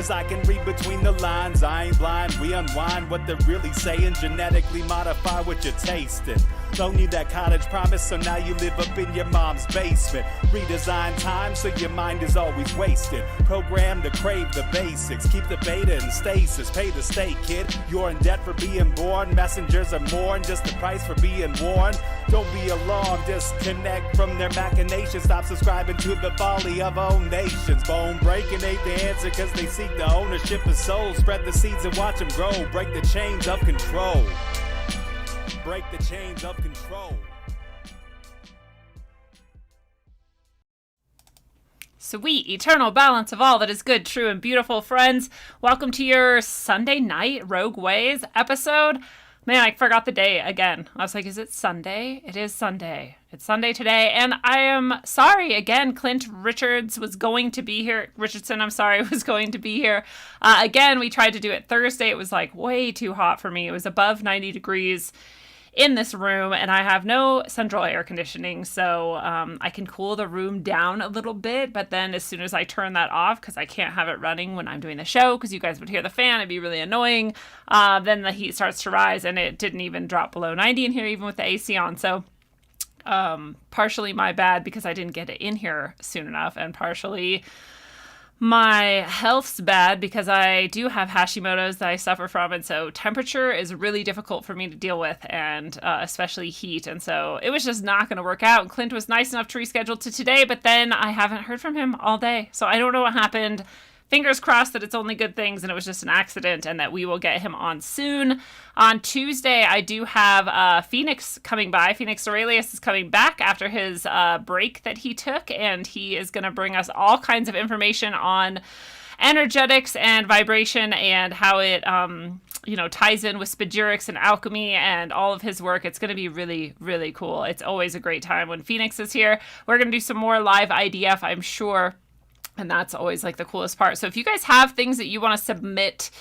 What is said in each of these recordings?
I can read between the lines, I ain't blind. We unwind what they're really saying, genetically modify what you're tasting. Loan you that college promise, so now you live up in your mom's basement. Redesign time so your mind is always wasted. Programmed to crave the basics, keep the beta in stasis. Pay the state, kid, you're in debt for being born. Messengers are mourn, just the price for being warned. Don't be alarmed, disconnect from their machinations. Stop subscribing to the folly of own nations. Bone breaking ain't the answer, cause they seek the ownership of souls. Spread the seeds and watch them grow. Break the chains of control. Break the chains of control. Sweet, eternal balance of all that is good, true, and beautiful, friends. Welcome to your Sunday night Rogue Ways episode. Man, I forgot the day again. I was like, is it Sunday? It is Sunday. It's Sunday today, and I am sorry again. Clint Richardson was going to be here. Again, we tried to do it Thursday. It was like way too hot for me. It was above 90 degrees in this room, and I have no central air conditioning, so I can cool the room down a little bit, but then as soon as I turn that off, because I can't have it running when I'm doing the show, because you guys would hear the fan, it'd be really annoying, then the heat starts to rise, and it didn't even drop below 90 in here, even with the AC on, so partially my bad because I didn't get it in here soon enough, and partially my health's bad because I do have Hashimoto's that I suffer from, and so temperature is really difficult for me to deal with, and especially heat, and so it was just not going to work out. And Clint was nice enough to reschedule to today, but then I haven't heard from him all day, so I don't know what happened. Fingers crossed that it's only good things and it was just an accident and that we will get him on soon. On Tuesday, I do have Phoenix coming by. Phoenix Aurelius is coming back after his break that he took, and he is going to bring us all kinds of information on energetics and vibration and how it ties in with spagyrics and alchemy and all of his work. It's going to be really, really cool. It's always a great time when Phoenix is here. We're going to do some more live IDF, I'm sure. And that's always like the coolest part. So if you guys have things that you want to submit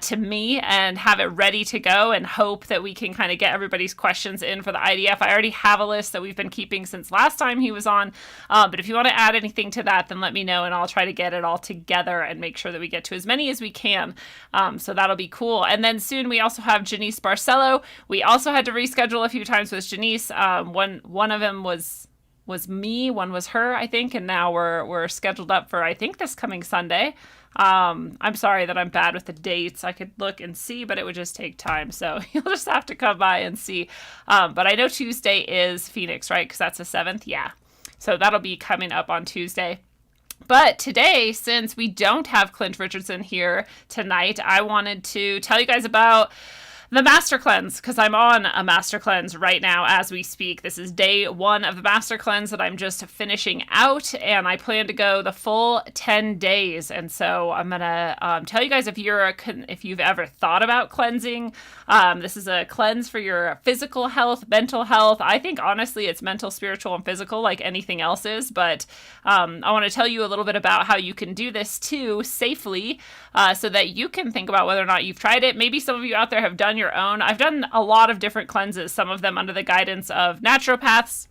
to me and have it ready to go and hope that we can kind of get everybody's questions in for the IDF, I already have a list that we've been keeping since last time he was on. But if you want to add anything to that, then let me know and I'll try to get it all together and make sure that we get to as many as we can. So that'll be cool. And then soon we also have Janice Barcelo. We also had to reschedule a few times with Janice. One of them was me, one was her, I think, and now we're scheduled up for, I think, this coming Sunday. I'm sorry that I'm bad with the dates. I could look and see, but it would just take time, so you'll just have to come by and see. But I know Tuesday is Phoenix, right? Because that's the 7th? Yeah. So that'll be coming up on Tuesday. But today, since we don't have Clint Richardson here tonight, I wanted to tell you guys about the Master Cleanse, because I'm on a Master Cleanse right now as we speak. This is day 1 of the Master Cleanse that I'm just finishing out, and I plan to go the full 10 days. And so I'm going to tell you guys if you've ever thought about cleansing. This is a cleanse for your physical health, mental health. I think, honestly, it's mental, spiritual, and physical like anything else is. But I want to tell you a little bit about how you can do this, too, safely, so that you can think about whether or not you've tried it. Maybe some of you out there have done your own. I've done a lot of different cleanses, some of them under the guidance of naturopaths,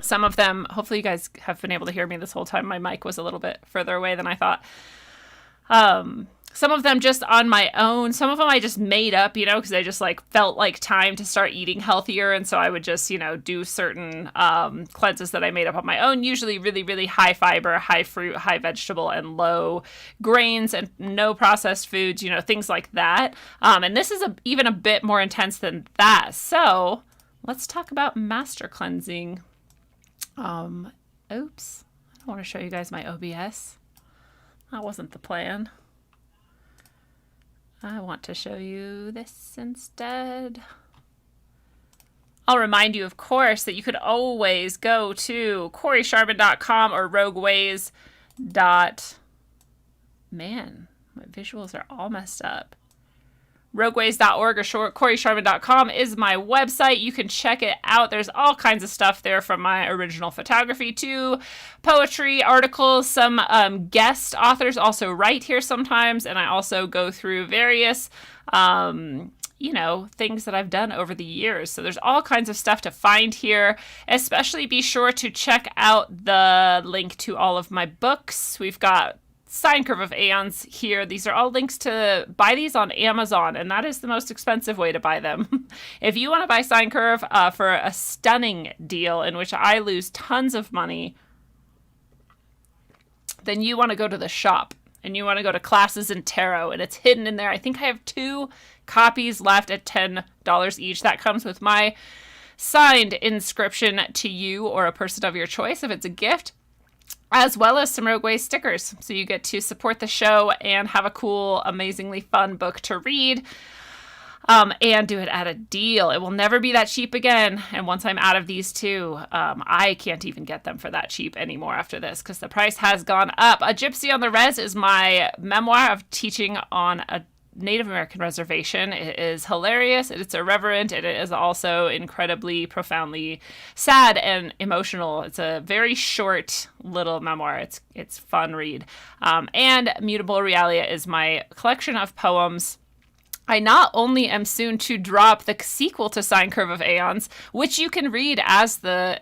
some of them, hopefully you guys have been able to hear me this whole time. My mic was a little bit further away than I thought. Some of them just on my own. Some of them I just made up, because I just felt like time to start eating healthier. And so I would just, do certain cleanses that I made up on my own, usually really, really high fiber, high fruit, high vegetable, and low grains and no processed foods, things like that. And this is even a bit more intense than that. So let's talk about master cleansing. Oops. I don't want to show you guys my OBS. That wasn't the plan. I want to show you this instead. I'll remind you, of course, that you could always go to CoreySharman.com or RogueWays. Man, my visuals are all messed up. RogueWays.org or CoreySharman.com is my website. You can check it out. There's all kinds of stuff there, from my original photography to poetry, articles. Some guest authors also write here sometimes, and I also go through various things that I've done over the years. So there's all kinds of stuff to find here. Especially be sure to check out the link to all of my books. We've got Sine Curve of Aeons here. These are all links to buy these on Amazon, and that is the most expensive way to buy them. If you want to buy Sine Curve for a stunning deal in which I lose tons of money, then you want to go to the shop, and you want to go to Classes in Tarot, and it's hidden in there. I think I have 2 copies left at $10 each. That comes with my signed inscription to you or a person of your choice if it's a gift, as well as some Rogue Ways stickers. So you get to support the show and have a cool, amazingly fun book to read, and do it at a deal. It will never be that cheap again. And once I'm out of these 2, I can't even get them for that cheap anymore after this because the price has gone up. A Gypsy on the Res is my memoir of teaching on a Native American reservation. It is hilarious, it's irreverent, and it is also incredibly, profoundly sad and emotional. It's a very short little memoir. It's fun read. And Mutable Realia is my collection of poems. I not only am soon to drop the sequel to Sine Curve of Aeons, which you can read as the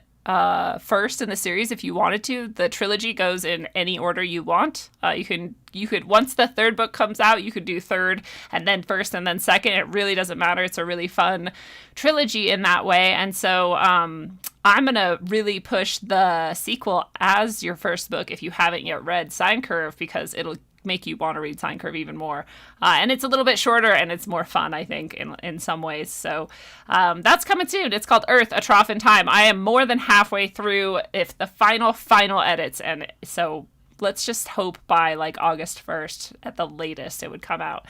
first in the series if you wanted to. The trilogy goes in any order you want. You could once the 3rd book comes out, you could do 3rd and then 1st and then 2nd. It really doesn't matter. It's a really fun trilogy in that way. And so I'm gonna really push the sequel as your first book if you haven't yet read Sine Curve, because it'll make you want to read Sine Curve even more. And it's a little bit shorter and it's more fun, I think, in some ways. So that's coming soon. It's called Earth, A Trough in Time. I am more than halfway through if the final edits. And so let's just hope by like August 1st at the latest it would come out.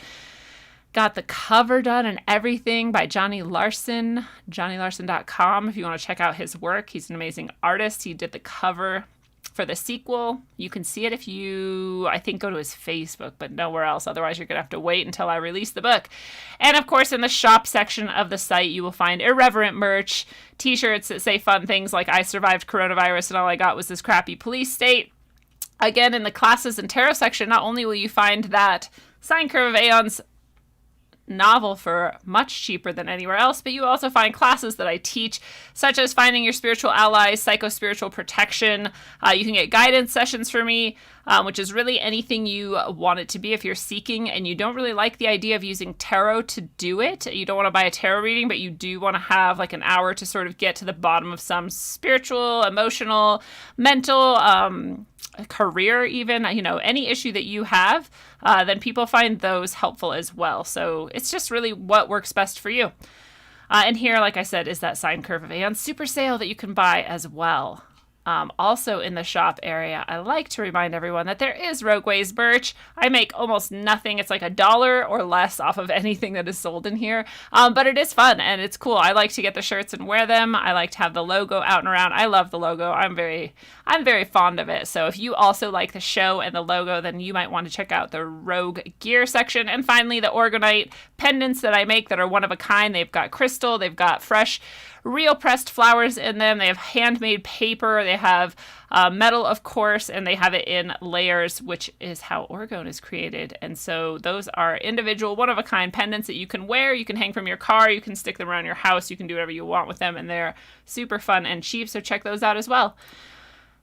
Got the cover done and everything by Johnny Larson, johnnylarson.com. If you want to check out his work, he's an amazing artist. He did the cover for the sequel. You can see it if you, I think, go to his Facebook, but nowhere else. Otherwise, you're going to have to wait until I release the book. And of course, in the shop section of the site, you will find irreverent merch, t-shirts that say fun things like I survived coronavirus and all I got was this crappy police state. Again, in the Classes in Tarot section, not only will you find that Sine Curve of Aeons novel for much cheaper than anywhere else, but you also find classes that I teach, such as finding your spiritual allies, psycho-spiritual protection. You can get guidance sessions from me, which is really anything you want it to be if you're seeking and you don't really like the idea of using tarot to do it. You don't want to buy a tarot reading, but you do want to have like an hour to sort of get to the bottom of some spiritual, emotional, mental, career even, any issue that you have, then people find those helpful as well. So it's just really what works best for you. And here, like I said, is that Sine Curve of Aeon super sale that you can buy as well. Also in the shop area, I like to remind everyone that there is Rogue Ways merch. I make almost nothing. It's like $1 or less off of anything that is sold in here. But it is fun and it's cool. I like to get the shirts and wear them. I like to have the logo out and around. I love the logo. I'm very fond of it. So if you also like the show and the logo, then you might want to check out the Rogue gear section. And finally, the Orgonite pendants that I make that are one of a kind. They've got crystal. They've got fresh real pressed flowers in them. They have handmade paper. They have metal, of course, and they have it in layers, which is how orgone is created. And so those are individual, one-of-a-kind pendants that you can wear. You can hang from your car. You can stick them around your house. You can do whatever you want with them, and they're super fun and cheap, so check those out as well.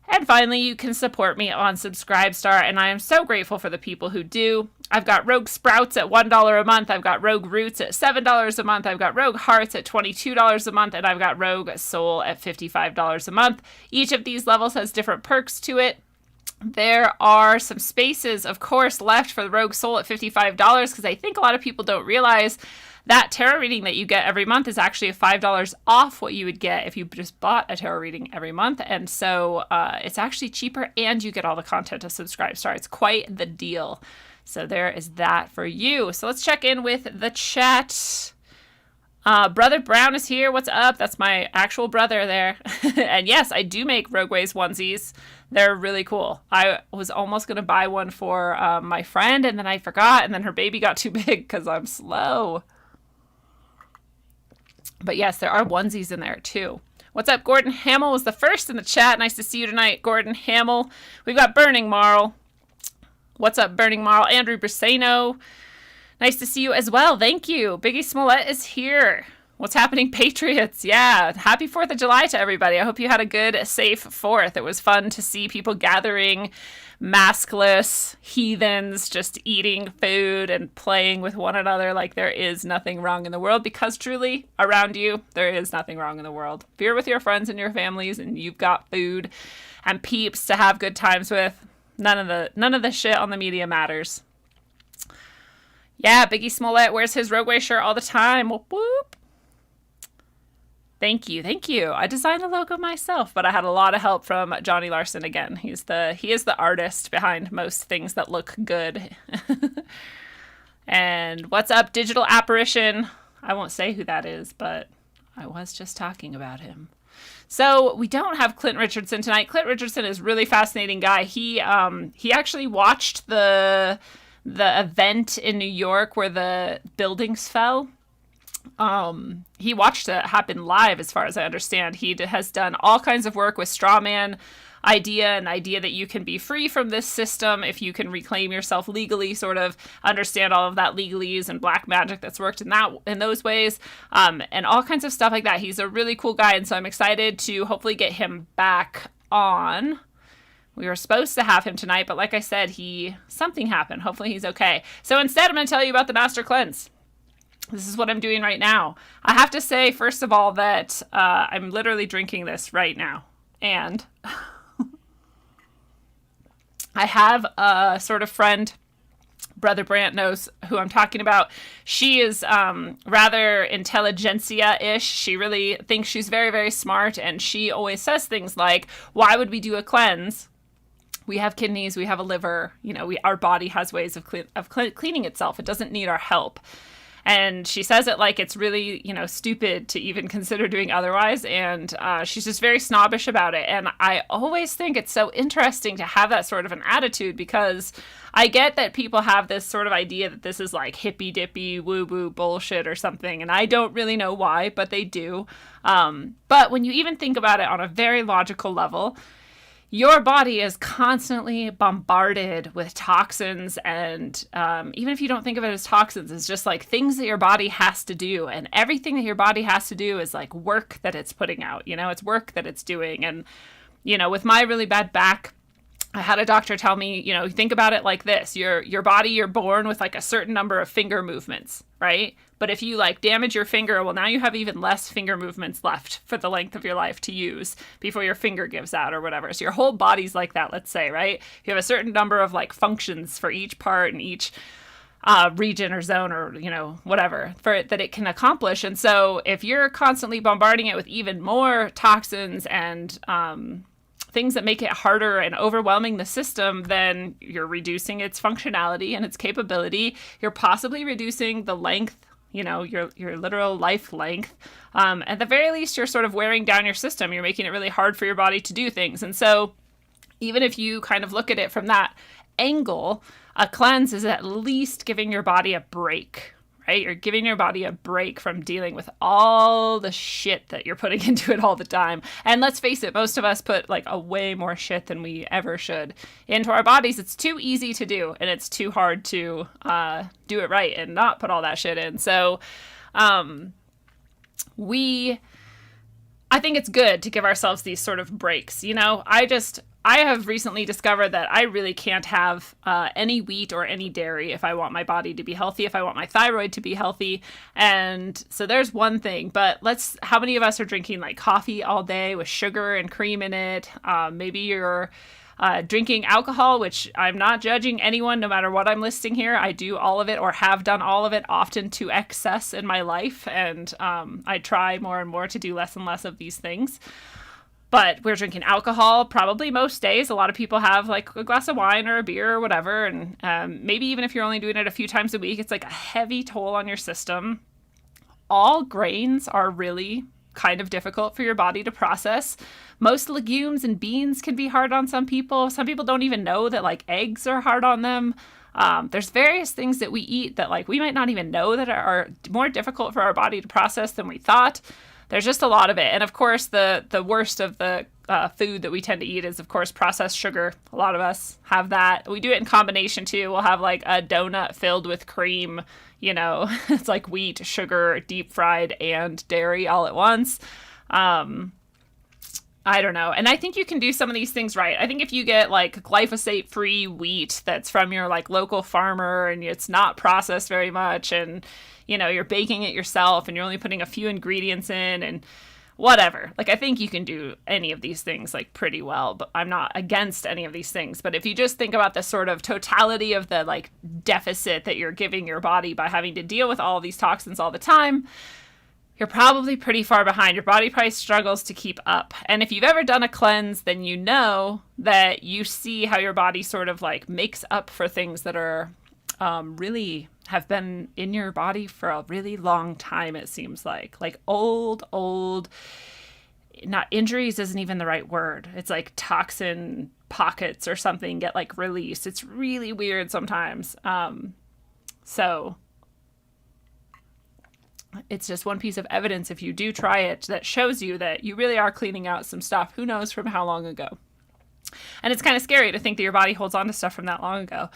And finally, you can support me on Subscribestar, and I am so grateful for the people who do. I've got Rogue Sprouts at $1 a month. I've got Rogue Roots at $7 a month. I've got Rogue Hearts at $22 a month, and I've got Rogue Soul at $55 a month. Each of these levels has different perks to it. There are some spaces, of course, left for the Rogue Soul at $55 because I think a lot of people don't realize that tarot reading that you get every month is actually $5 off what you would get if you just bought a tarot reading every month. And so it's actually cheaper and you get all the content to Subscribestar. It's quite the deal. So there is that for you. So let's check in with the chat. Brother Brown is here. What's up? That's my actual brother there. And yes, I do make Rogue Ways onesies. They're really cool. I was almost going to buy one for my friend and then I forgot. And then her baby got too big because I'm slow. But yes, there are onesies in there too. What's up? Gordon Hamill was the first in the chat. Nice to see you tonight, Gordon Hamill. We've got Burning Marl. What's up, Burning Marl? Andrew Briseno. Nice to see you as well. Thank you. Biggie Smollett is here. What's happening, Patriots? Yeah, happy 4th of July to everybody. I hope you had a good, safe 4th. It was fun to see people gathering, maskless heathens, just eating food and playing with one another like there is nothing wrong in the world, because truly, around you, there is nothing wrong in the world. If you're with your friends and your families and you've got food and peeps to have good times with, none of the shit on the media matters. Yeah, Biggie Smollett wears his Rogueway shirt all the time. Whoop, whoop. Thank you. I designed the logo myself, but I had a lot of help from Johnny Larson again. He is the artist behind most things that look good. And what's up, Digital Apparition? I won't say who that is, but I was just talking about him. So we don't have Clint Richardson tonight. Clint Richardson is a really fascinating guy. He actually watched the event in New York where the buildings fell. He watched it happen live, as far as I understand. He has done all kinds of work with strawman idea, and the idea that you can be free from this system if you can reclaim yourself legally, sort of understand all of that legalese and black magic that's worked in those ways, and all kinds of stuff like that. He's a really cool guy, and so I'm excited to hopefully get him back on. We were supposed to have him tonight, but like I said, something happened. Hopefully he's okay. So instead, I'm going to tell you about the Master Cleanse. This is what I'm doing right now. I have to say, first of all, that I'm literally drinking this right now. And I have a sort of friend, Brother Brant knows who I'm talking about. She is rather intelligentsia-ish. She really thinks she's very, very smart. And she always says things like, why would we do a cleanse? We have kidneys, we have a liver. Our body has ways of cleaning itself. It doesn't need our help. And she says it like it's really, stupid to even consider doing otherwise. And she's just very snobbish about it. And I always think it's so interesting to have that sort of an attitude, because I get that people have this sort of idea that this is like hippy dippy woo-woo bullshit or something. And I don't really know why, but they do. But when you even think about it on a very logical level, your body is constantly bombarded with toxins, and even if you don't think of it as toxins, it's just like things that your body has to do, and everything that your body has to do is like work that it's putting out, it's work that it's doing. And, with my really bad back, I had a doctor tell me, think about it like this. Your body, you're born with like a certain number of finger movements, right? But if you like damage your finger, well, now you have even less finger movements left for the length of your life to use before your finger gives out or whatever. So your whole body's like that, let's say, right? You have a certain number of like functions for each part and each region or zone or, whatever that it can accomplish. And so if you're constantly bombarding it with even more toxins and things that make it harder and overwhelming the system, then you're reducing its functionality and its capability. You're possibly reducing the length, your literal life length. At the very least, you're sort of wearing down your system. You're making it really hard for your body to do things. And so even if you kind of look at it from that angle, a cleanse is at least giving your body a break, right? You're giving your body a break from dealing with all the shit that you're putting into it all the time. And let's face it, most of us put like a way more shit than we ever should into our bodies. It's too easy to do, and it's too hard to do it right and not put all that shit in. So I think it's good to give ourselves these sort of breaks. I have recently discovered that I really can't have any wheat or any dairy if I want my body to be healthy, if I want my thyroid to be healthy. And so there's one thing, but how many of us are drinking like coffee all day with sugar and cream in it? Maybe you're drinking alcohol, which I'm not judging anyone, no matter what I'm listing here. I do all of it or have done all of it, often to excess in my life. And I try more and more to do less and less of these things. But we're drinking alcohol probably most days. A lot of people have like a glass of wine or a beer or whatever. And maybe even if you're only doing it a few times a week, it's like a heavy toll on your system. All grains are really kind of difficult for your body to process. Most legumes and beans can be hard on some people. Some people don't even know that like eggs are hard on them. There's various things that we eat that like we might not even know that are more difficult for our body to process than we thought. There's just a lot of it. And of course, the worst of the food that we tend to eat is, of course, processed sugar. A lot of us have that. We do it in combination too. We'll have like a donut filled with cream, you know, it's like wheat, sugar, deep fried, and dairy all at once. I don't know. And I think you can do some of these things right. I think if you get like glyphosate free wheat that's from your like local farmer and it's not processed very much, and you know, you're baking it yourself and you're only putting a few ingredients in and whatever. Like, I think you can do any of these things like pretty well, but I'm not against any of these things. But if you just think about the sort of totality of the like deficit that you're giving your body by having to deal with all of these toxins all the time, you're probably pretty far behind. Your body probably struggles to keep up. And if you've ever done a cleanse, then you know that you see how your body sort of like makes up for things that are really have been in your body for a really long time, it seems like old, not injuries isn't even the right word. It's like toxin pockets or something get like released. It's really weird sometimes. So it's just one piece of evidence, if you do try it, that shows you that you really are cleaning out some stuff. Who knows from how long ago? And it's kind of scary to think that your body holds on to stuff from that long ago.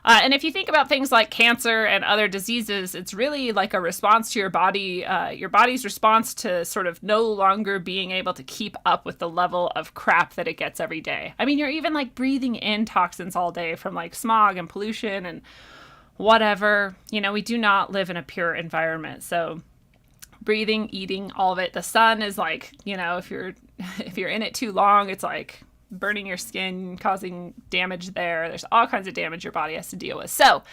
And if you think about things like cancer and other diseases, it's really like a response to your body, your body's response to sort of no longer being able to keep up with the level of crap that it gets every day. I mean, you're even like breathing in toxins all day from like smog and pollution and whatever. You know, we do not live in a pure environment. So breathing, eating, all of it. The sun is like, you know, if you're in it too long, it's like burning your skin, causing damage there. There's all kinds of damage your body has to deal with. So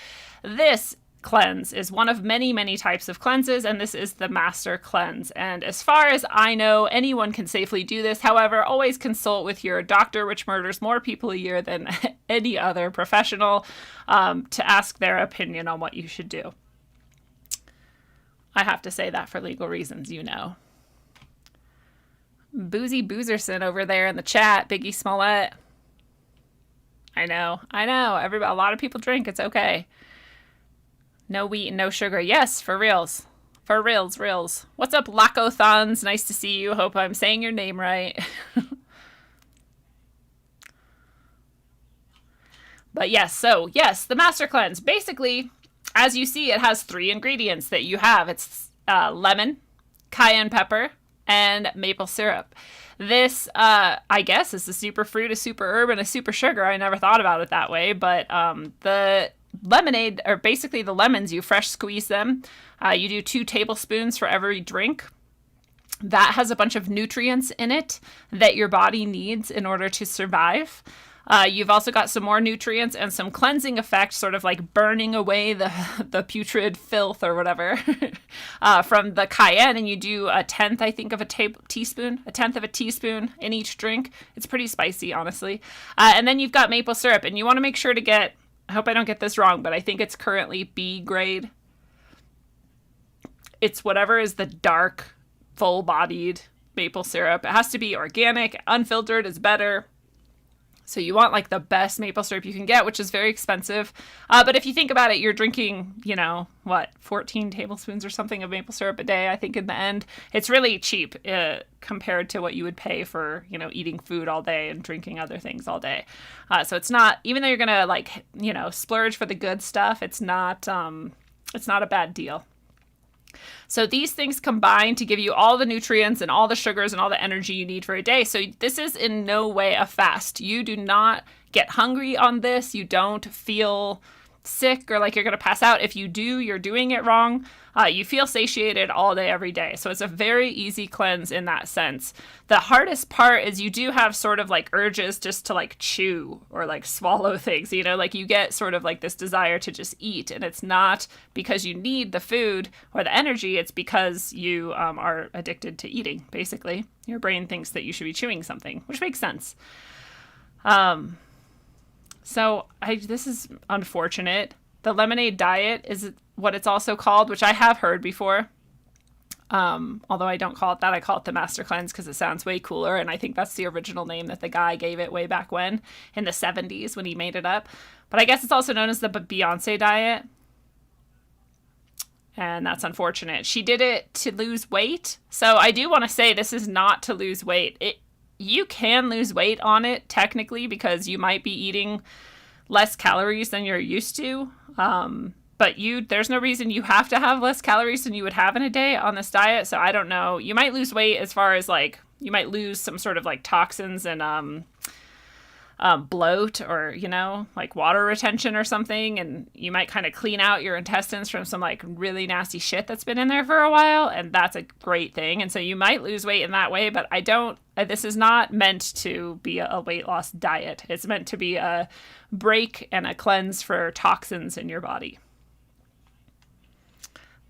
this cleanse is one of many, many types of cleanses, and this is the master cleanse. And as far as I know, anyone can safely do this. However, always consult with your doctor, which murders more people a year than any other professional, to ask their opinion on what you should do. I have to say that for legal reasons, you know. Boozy Boozerson over there in the chat, Biggie Smollett. I know. A lot of people drink. It's okay. No wheat and no sugar. Yes, for reals. For reals. What's up, Lacothons? Nice to see you. Hope I'm saying your name right. But yes, the Master Cleanse. Basically, as you see, it has 3 ingredients that you have. It's lemon, cayenne pepper, and maple syrup. This, I guess, is a super fruit, a super herb, and a super sugar. I never thought about it that way, but the lemonade, or basically the lemons, you fresh squeeze them. You do 2 tablespoons for every drink. That has a bunch of nutrients in it that your body needs in order to survive. You've also got some more nutrients and some cleansing effect, sort of like burning away the putrid filth or whatever from the cayenne. And you do a tenth, I think, of a teaspoon in each drink. It's pretty spicy, honestly. And then you've got maple syrup, and you want to make sure to get, I hope I don't get this wrong, but I think it's currently B grade. It's whatever is the dark, full-bodied maple syrup. It has to be organic. Unfiltered is better. So you want like the best maple syrup you can get, which is very expensive. But if you think about it, you're drinking, 14 tablespoons or something of maple syrup a day. I think in the end, it's really cheap compared to what you would pay for, eating food all day and drinking other things all day. So it's not, even though you're going to splurge for the good stuff, it's not a bad deal. So these things combine to give you all the nutrients and all the sugars and all the energy you need for a day. So this is in no way a fast. You do not get hungry on this. You don't feel sick or like you're going to pass out. If you do, you're doing it wrong. You feel satiated all day, every day. So it's a very easy cleanse in that sense. The hardest part is you do have sort of like urges just to like chew or like swallow things, like you get sort of like this desire to just eat. And it's not because you need the food or the energy. It's because you are addicted to eating, basically. Your brain thinks that you should be chewing something, which makes sense. So this is unfortunate. The lemonade diet is what it's also called, which I have heard before. Although I don't call it that. I call it the Master Cleanse because it sounds way cooler. And I think that's the original name that the guy gave it way back when, in the 70s when he made it up. But I guess it's also known as the Beyonce diet. and that's unfortunate. She did it to lose weight. So I do want to say this is not to lose weight. You can lose weight on it technically because you might be eating less calories than you're used to. But there's no reason you have to have less calories than you would have in a day on this diet. So I don't know. You might lose weight as far as like, you might lose some sort of like toxins and bloat or, like water retention or something. And you might kind of clean out your intestines from some like really nasty shit that's been in there for a while. And that's a great thing. And so you might lose weight in that way, but this is not meant to be a weight loss diet. It's meant to be a break and a cleanse for toxins in your body.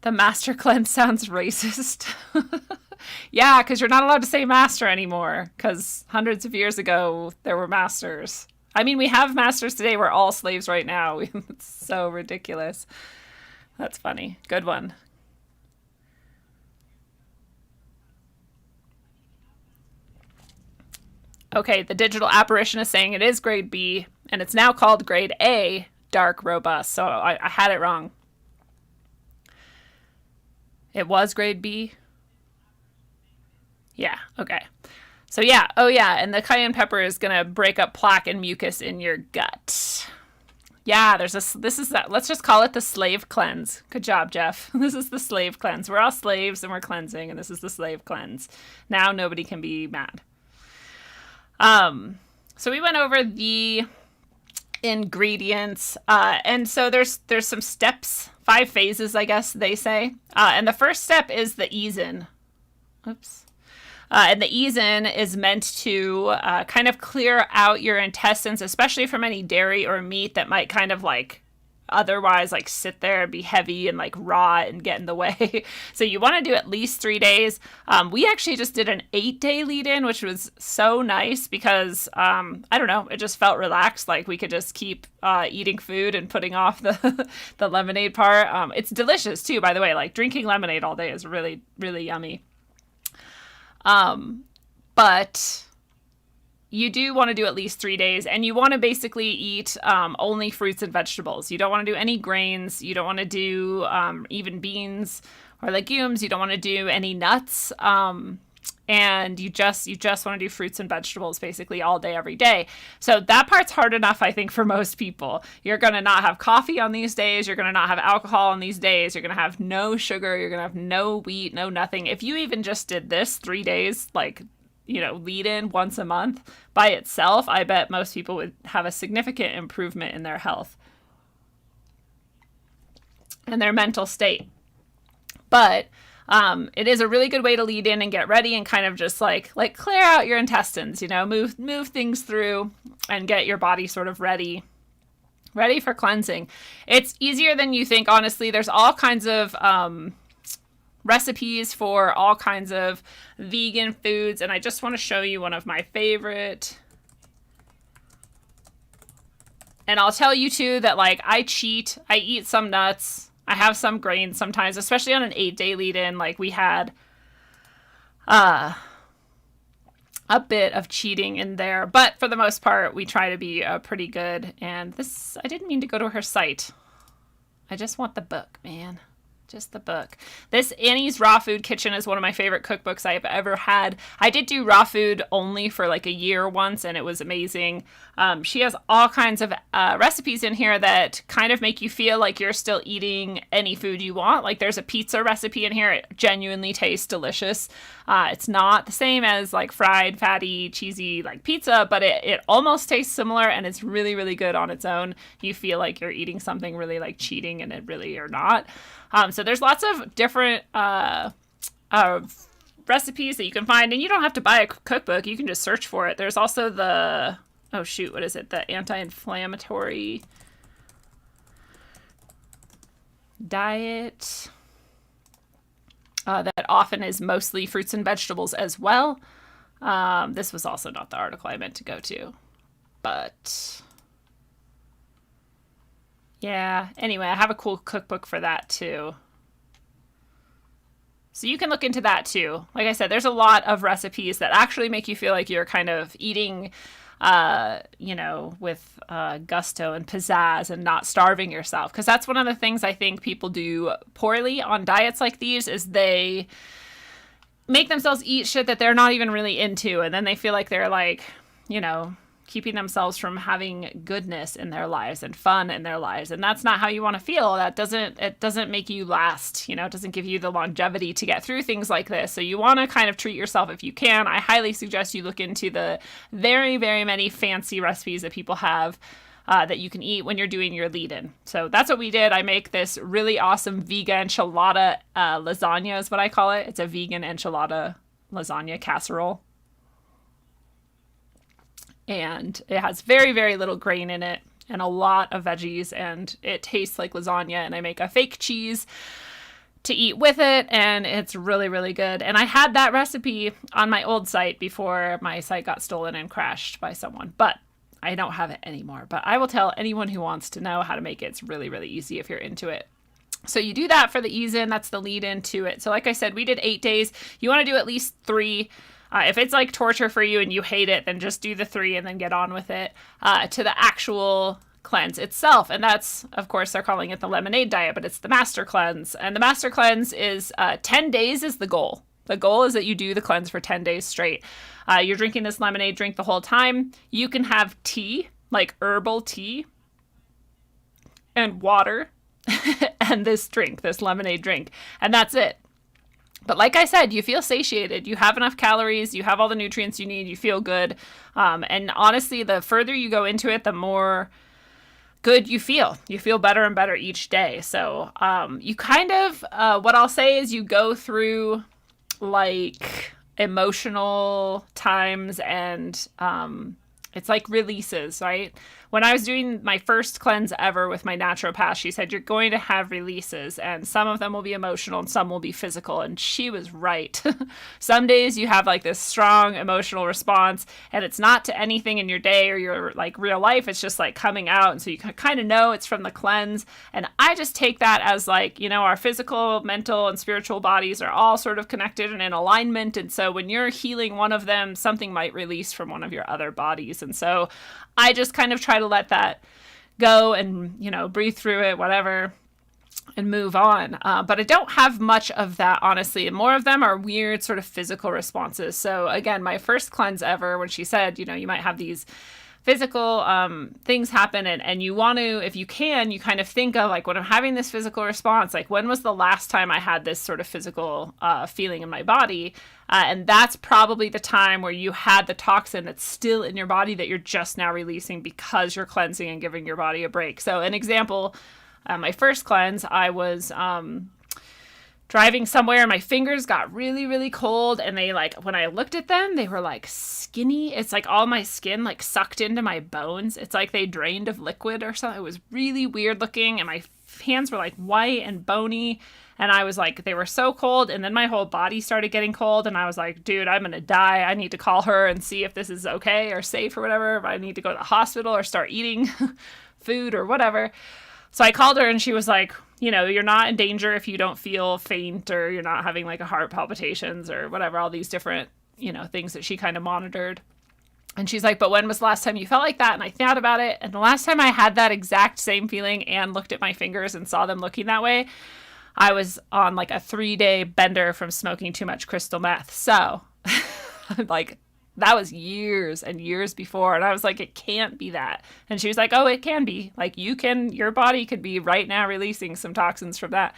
The master cleanse sounds racist. Yeah, because you're not allowed to say master anymore, because hundreds of years ago, there were masters. I mean, we have masters today. We're all slaves right now. It's so ridiculous. That's funny. Good one. Okay, the digital apparition is saying it is grade B, and it's now called grade A, dark robust. So I had it wrong. It was grade B? Yeah, okay. So yeah, and the cayenne pepper is going to break up plaque and mucus in your gut. Yeah, let's just call it the slave cleanse. Good job, Jeff. This is the slave cleanse. We're all slaves and we're cleansing, and this is the slave cleanse. Now nobody can be mad. So we went over the ingredients, and so there's some steps, 5 phases, I guess they say. And the first step is the ease-in. Oops. And the ease-in is meant to kind of clear out your intestines, especially from any dairy or meat that might kind of like otherwise like sit there and be heavy and like rot and get in the way. So you want to do at least 3 days. We actually just did an 8-day lead-in, which was so nice because, I don't know, it just felt relaxed. Like we could just keep eating food and putting off the lemonade part. It's delicious too, by the way. Like drinking lemonade all day is really, really yummy. But you do want to do at least 3 days, and you want to basically eat only fruits and vegetables. You don't want to do any grains. You don't want to do even beans or legumes. You don't want to do any nuts. And you just want to do fruits and vegetables basically all day, every day. So that part's hard enough, I think, for most people. You're going to not have coffee on these days. You're going to not have alcohol on these days. You're going to have no sugar. You're going to have no wheat, no nothing. If you even just did this 3 days, like, lead in once a month by itself, I bet most people would have a significant improvement in their health and their mental state. But it is a really good way to lead in and get ready and kind of just like clear out your intestines, move things through and get your body sort of ready for cleansing. It's easier than you think, honestly. There's all kinds of recipes for all kinds of vegan foods, and I just want to show you one of my favorite. And I'll tell you too that like I cheat. I eat some nuts. I have some grains sometimes, especially on an 8-day lead-in. Like we had a bit of cheating in there, but for the most part, we try to be pretty good. And this, I didn't mean to go to her site. I just want the book, man. Just the book. This Annie's Raw Food Kitchen is one of my favorite cookbooks I've ever had. I did do raw food only for like a year once, and it was amazing. She has all kinds of recipes in here that kind of make you feel like you're still eating any food you want. Like there's a pizza recipe in here. It genuinely tastes delicious. It's not the same as like fried, fatty, cheesy like pizza, but it almost tastes similar, and it's really, really good on its own. You feel like you're eating something really like cheating, and it really you're not. So there's lots of different recipes that you can find, and you don't have to buy a cookbook. You can just search for it. There's also the, what is it? The anti-inflammatory diet that often is mostly fruits and vegetables as well. This was also not the article I meant to go to, but yeah, anyway, I have a cool cookbook for that too. So you can look into that too. Like I said, there's a lot of recipes that actually make you feel like you're kind of eating with gusto and pizzazz and not starving yourself. Because that's one of the things I think people do poorly on diets like these is they make themselves eat shit that they're not even really into. And then they feel like they're like, keeping themselves from having goodness in their lives and fun in their lives. And that's not how you want to feel. It doesn't make you last, it doesn't give you the longevity to get through things like this. So you want to kind of treat yourself if you can. I highly suggest you look into the very, very many fancy recipes that people have that you can eat when you're doing your lead-in. So that's what we did. I make this really awesome vegan enchilada lasagna is what I call it. It's a vegan enchilada lasagna casserole. And it has very, very little grain in it and a lot of veggies, and it tastes like lasagna. And I make a fake cheese to eat with it, and it's really, really good. And I had that recipe on my old site before my site got stolen and crashed by someone, but I don't have it anymore. But I will tell anyone who wants to know how to make it. It's really, really easy if you're into it. So you do that for the ease in. That's the lead into it. So like I said, we did 8 days. You want to do at least 3. If it's like torture for you and you hate it, then just do the 3 and then get on with it to the actual cleanse itself. And that's, of course, they're calling it the lemonade diet, but it's the master cleanse. And the master cleanse is 10 days is the goal. The goal is that you do the cleanse for 10 days straight. You're drinking this lemonade drink the whole time. You can have tea, like herbal tea, and water, and this drink, this lemonade drink. And that's it. But like I said, you feel satiated, you have enough calories, you have all the nutrients you need, you feel good. And honestly, the further you go into it, the more good you feel. You feel better and better each day. So you kind of, what I'll say is you go through like emotional times and it's like releases, right? When I was doing my first cleanse ever with my naturopath, she said, you're going to have releases and some of them will be emotional and some will be physical. And she was right. Some days you have like this strong emotional response and it's not to anything in your day or your like real life. It's just like coming out. And so you kind of know it's from the cleanse. And I just take that as like, our physical, mental, and spiritual bodies are all sort of connected and in alignment. And so when you're healing one of them, something might release from one of your other bodies. And so I just kind of try to let that go and, breathe through it, whatever, and move on. But I don't have much of that, honestly. And more of them are weird sort of physical responses. So again, my first cleanse ever, when she said, you might have these physical things happen and you want to, if you can, you kind of think of like when I'm having this physical response, like when was the last time I had this sort of physical feeling in my body? And that's probably the time where you had the toxin that's still in your body that you're just now releasing because you're cleansing and giving your body a break. So an example, my first cleanse, I was driving somewhere and my fingers got really, really cold. And they when I looked at them, they were like skinny. It's like all my skin like sucked into my bones. It's like they drained of liquid or something. It was really weird looking. And my hands were like white and bony. And I was like, they were so cold. And then my whole body started getting cold. And I was like, dude, I'm going to die. I need to call her and see if this is okay or safe or whatever. If I need to go to the hospital or start eating food or whatever. So I called her and she was like, you're not in danger if you don't feel faint or you're not having like a heart palpitations or whatever, all these different, things that she kind of monitored. And she's like, but when was the last time you felt like that? And I thought about it. And the last time I had that exact same feeling and looked at my fingers and saw them looking that way, I was on like a 3-day bender from smoking too much crystal meth. So like that was years and years before. And I was like, it can't be that. And she was like, oh, it can be. Like your body could be right now releasing some toxins from that.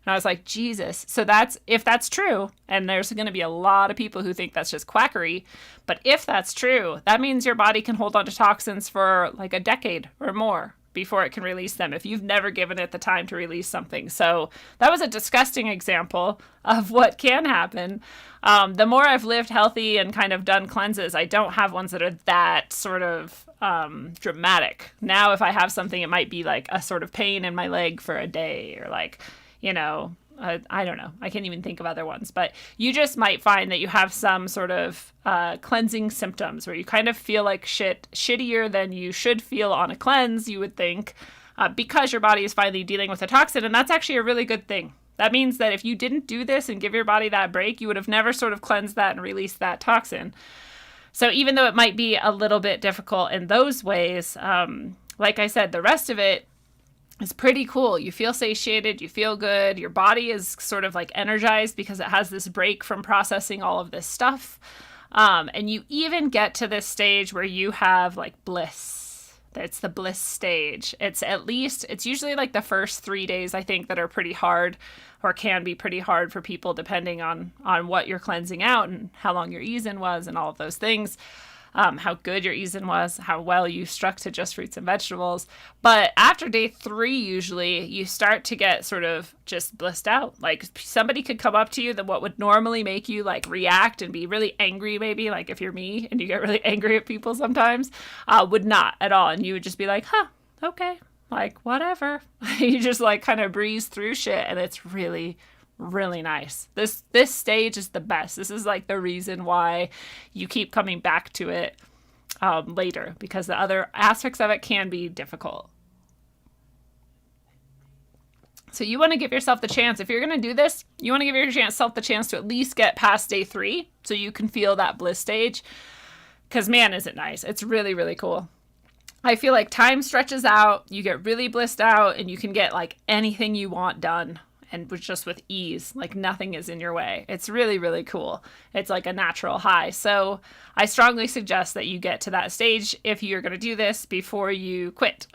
And I was like, Jesus. So if that's true, and there's going to be a lot of people who think that's just quackery, but if that's true, that means your body can hold on to toxins for like a decade or more before it can release them if you've never given it the time to release something. So that was a disgusting example of what can happen. The more I've lived healthy and kind of done cleanses, I don't have ones that are that sort of dramatic. Now, if I have something, it might be like a sort of pain in my leg for a day or like, I don't know. I can't even think of other ones, but you just might find that you have some sort of cleansing symptoms where you kind of feel like shittier than you should feel on a cleanse, you would think, because your body is finally dealing with a toxin. And that's actually a really good thing. That means that if you didn't do this and give your body that break, you would have never sort of cleansed that and released that toxin. So even though it might be a little bit difficult in those ways, like I said, the rest of it is pretty cool. You feel satiated, you feel good, your body is sort of like energized because it has this break from processing all of this stuff. And you even get to this stage where you have like bliss. It's the bliss stage. It's usually like the first 3 days, I think, that are pretty hard, or can be pretty hard for people depending on what you're cleansing out and how long your Izin was and all of those things. How good your Izin was, how well you struck to just fruits and vegetables. But after day 3, usually, you start to get sort of just blissed out. Like somebody could come up to you that what would normally make you like react and be really angry, maybe like if you're me and you get really angry at people sometimes, would not at all. And you would just be like, huh, okay, like whatever. You just like kind of breeze through shit, and it's really nice. This stage is the best. This is like the reason why you keep coming back to it later, because the other aspects of it can be difficult. So you want to give yourself the chance, if you're going to do this, you want to give yourself the chance to at least get past day 3 so you can feel that bliss stage, because man, is it nice. It's really, really cool. I feel like time stretches out, you get really blissed out, and you can get like anything you want done, and just with ease, like nothing is in your way. It's really, really cool. It's like a natural high. So I strongly suggest that you get to that stage if you're going to do this before you quit.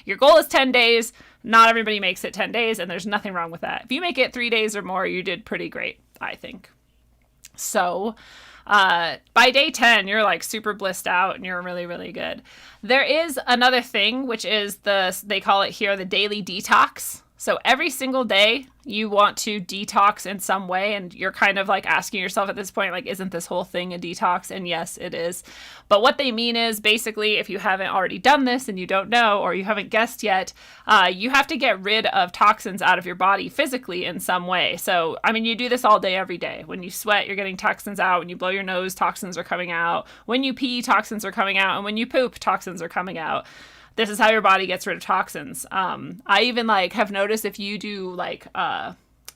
Your goal is 10 days. Not everybody makes it 10 days, and there's nothing wrong with that. If you make it 3 days or more, you did pretty great, I think. So by day 10, you're like super blissed out and you're really, really good. There is another thing, which is they call it here the daily detox. So every single day you want to detox in some way, and you're kind of like asking yourself at this point, like, isn't this whole thing a detox? And yes, it is. But what they mean is basically, if you haven't already done this and you don't know, or you haven't guessed yet, you have to get rid of toxins out of your body physically in some way. So, I mean, you do this all day, every day. When you sweat, you're getting toxins out. When you blow your nose, toxins are coming out. When you pee, toxins are coming out. And when you poop, toxins are coming out. This is how your body gets rid of toxins. I even like have noticed if you do like,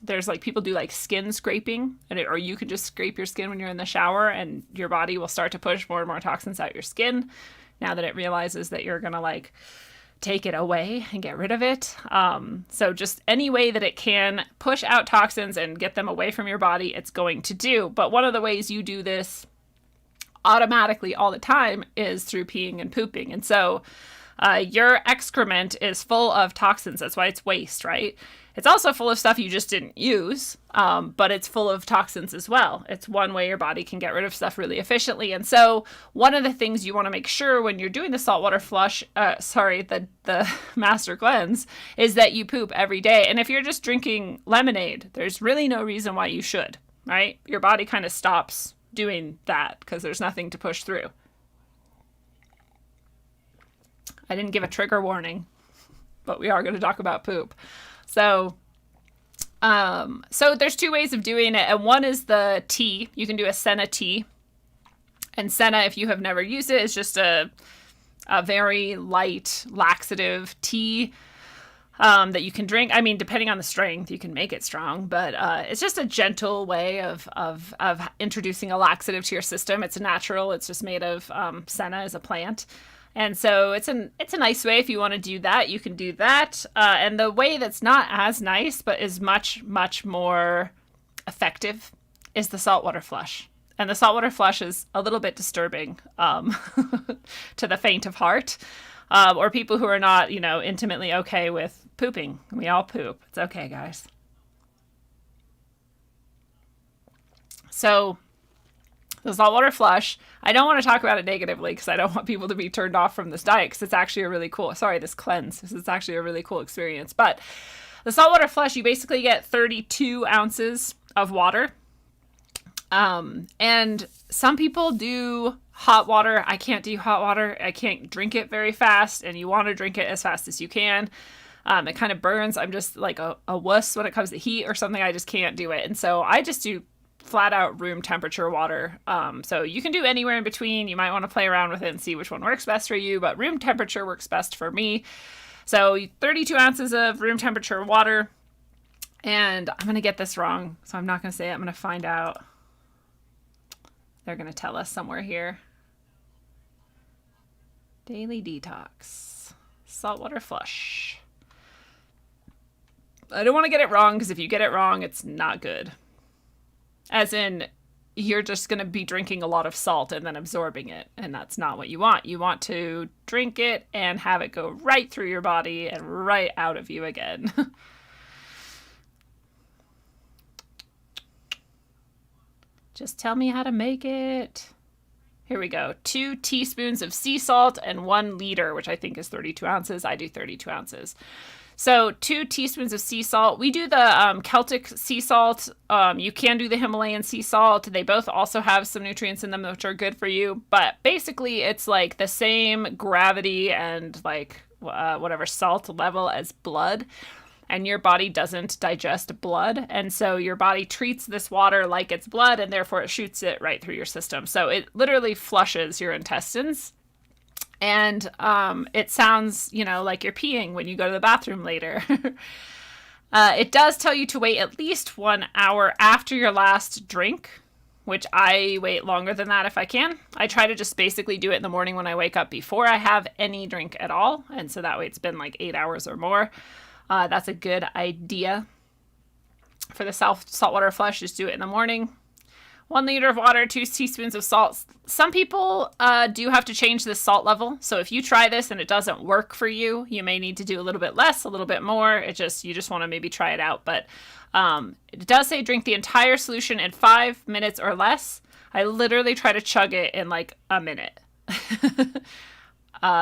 there's like people do like skin scraping, or you can just scrape your skin when you're in the shower, and your body will start to push more and more toxins out your skin now that it realizes that you're going to like take it away and get rid of it. So just any way that it can push out toxins and get them away from your body, it's going to do. But one of the ways you do this automatically all the time is through peeing and pooping. And so your excrement is full of toxins. That's why it's waste, right? It's also full of stuff you just didn't use, but it's full of toxins as well. It's one way your body can get rid of stuff really efficiently. And so one of the things you want to make sure when you're doing the saltwater flush, the master cleanse, is that you poop every day. And if you're just drinking lemonade, there's really no reason why you should, right? Your body kind of stops doing that because there's nothing to push through. I didn't give a trigger warning, but we are going to talk about poop. So there's 2 ways of doing it. And one is the tea. You can do a senna tea. And senna, if you have never used it, is just a very light laxative tea that you can drink. I mean, depending on the strength, you can make it strong, but it's just a gentle way of introducing a laxative to your system. It's natural. It's just made of senna as a plant. And so it's a nice way if you want to do that. You can do that. And the way that's not as nice, but is much, much more effective, is the saltwater flush. And the saltwater flush is a little bit disturbing to the faint of heart, or people who are not, intimately okay with pooping. We all poop. It's okay, guys. So the saltwater flush, I don't want to talk about it negatively because I don't want people to be turned off from this diet, because it's actually a really cool, this cleanse. This is actually a really cool experience. But the saltwater flush, you basically get 32 ounces of water. And some people do hot water. I can't do hot water. I can't drink it very fast, and you want to drink it as fast as you can. It kind of burns. I'm just like a wuss when it comes to heat or something. I just can't do it. And so I just do flat out room temperature water. So you can do anywhere in between. You might want to play around with it and see which one works best for you, but room temperature works best for me. So 32 ounces of room temperature water. And I'm going to get this wrong, so I'm not going to say it. I'm going to find out. They're going to tell us somewhere here. Daily detox. Saltwater flush. I don't want to get it wrong, because if you get it wrong, it's not good. As in, you're just going to be drinking a lot of salt and then absorbing it, and that's not what you want. You want to drink it and have it go right through your body and right out of you again. Just tell me how to make it. Here we go. 2 teaspoons of sea salt and 1 liter, which I think is 32 ounces. I do 32 ounces. So 2 teaspoons of sea salt. We do the Celtic sea salt. You can do the Himalayan sea salt. They both also have some nutrients in them which are good for you. But basically, it's like the same gravity and like whatever salt level as blood. And your body doesn't digest blood. And so your body treats this water like it's blood, and therefore it shoots it right through your system. So it literally flushes your intestines. And it sounds, like you're peeing when you go to the bathroom later. It does tell you to wait at least 1 hour after your last drink, which I wait longer than that if I can. I try to just basically do it in the morning when I wake up before I have any drink at all. And so that way it's been like 8 hours or more. That's a good idea. For the saltwater flush, just do it in the morning. 1 liter of water, 2 teaspoons of salt. Some people do have to change the salt level. So if you try this and it doesn't work for you, you may need to do a little bit less, a little bit more. You just want to maybe try it out. But it does say drink the entire solution in 5 minutes or less. I literally try to chug it in like a minute.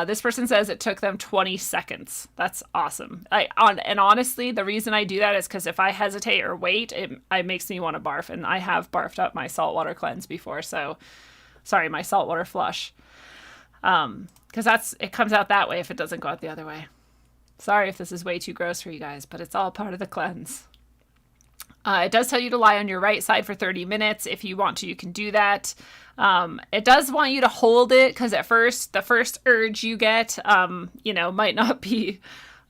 This person says it took them 20 seconds. That's awesome. And honestly, the reason I do that is because if I hesitate or wait, it makes me want to barf. And I have barfed up my saltwater cleanse before. So, sorry, my saltwater flush. Because it comes out that way if it doesn't go out the other way. Sorry if this is way too gross for you guys, but it's all part of the cleanse. It does tell you to lie on your right side for 30 minutes. If you want to, you can do that. It does want you to hold it because at first, the first urge you get, might not be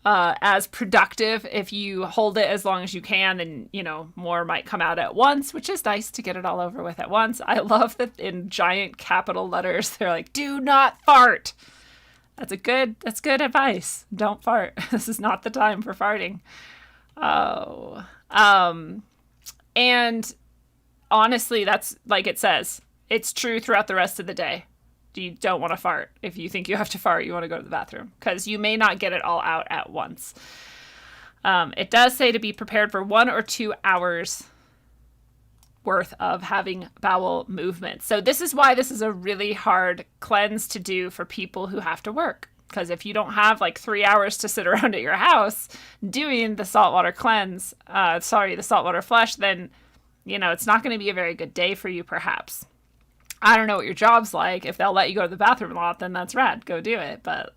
as productive. If you hold it as long as you can, then, more might come out at once, which is nice to get it all over with at once. I love that in giant capital letters, they're like, do not fart. That's good advice. Don't fart. This is not the time for farting. Oh, and honestly, that's like it says, it's true throughout the rest of the day. You don't want to fart. If you think you have to fart, you want to go to the bathroom because you may not get it all out at once. It does say to be prepared for 1 or 2 hours worth of having bowel movement. So this is why this is a really hard cleanse to do for people who have to work. Because if you don't have like 3 hours to sit around at your house doing the saltwater the saltwater flush, then, it's not going to be a very good day for you, perhaps. I don't know what your job's like. If they'll let you go to the bathroom a lot, then that's rad. Go do it. But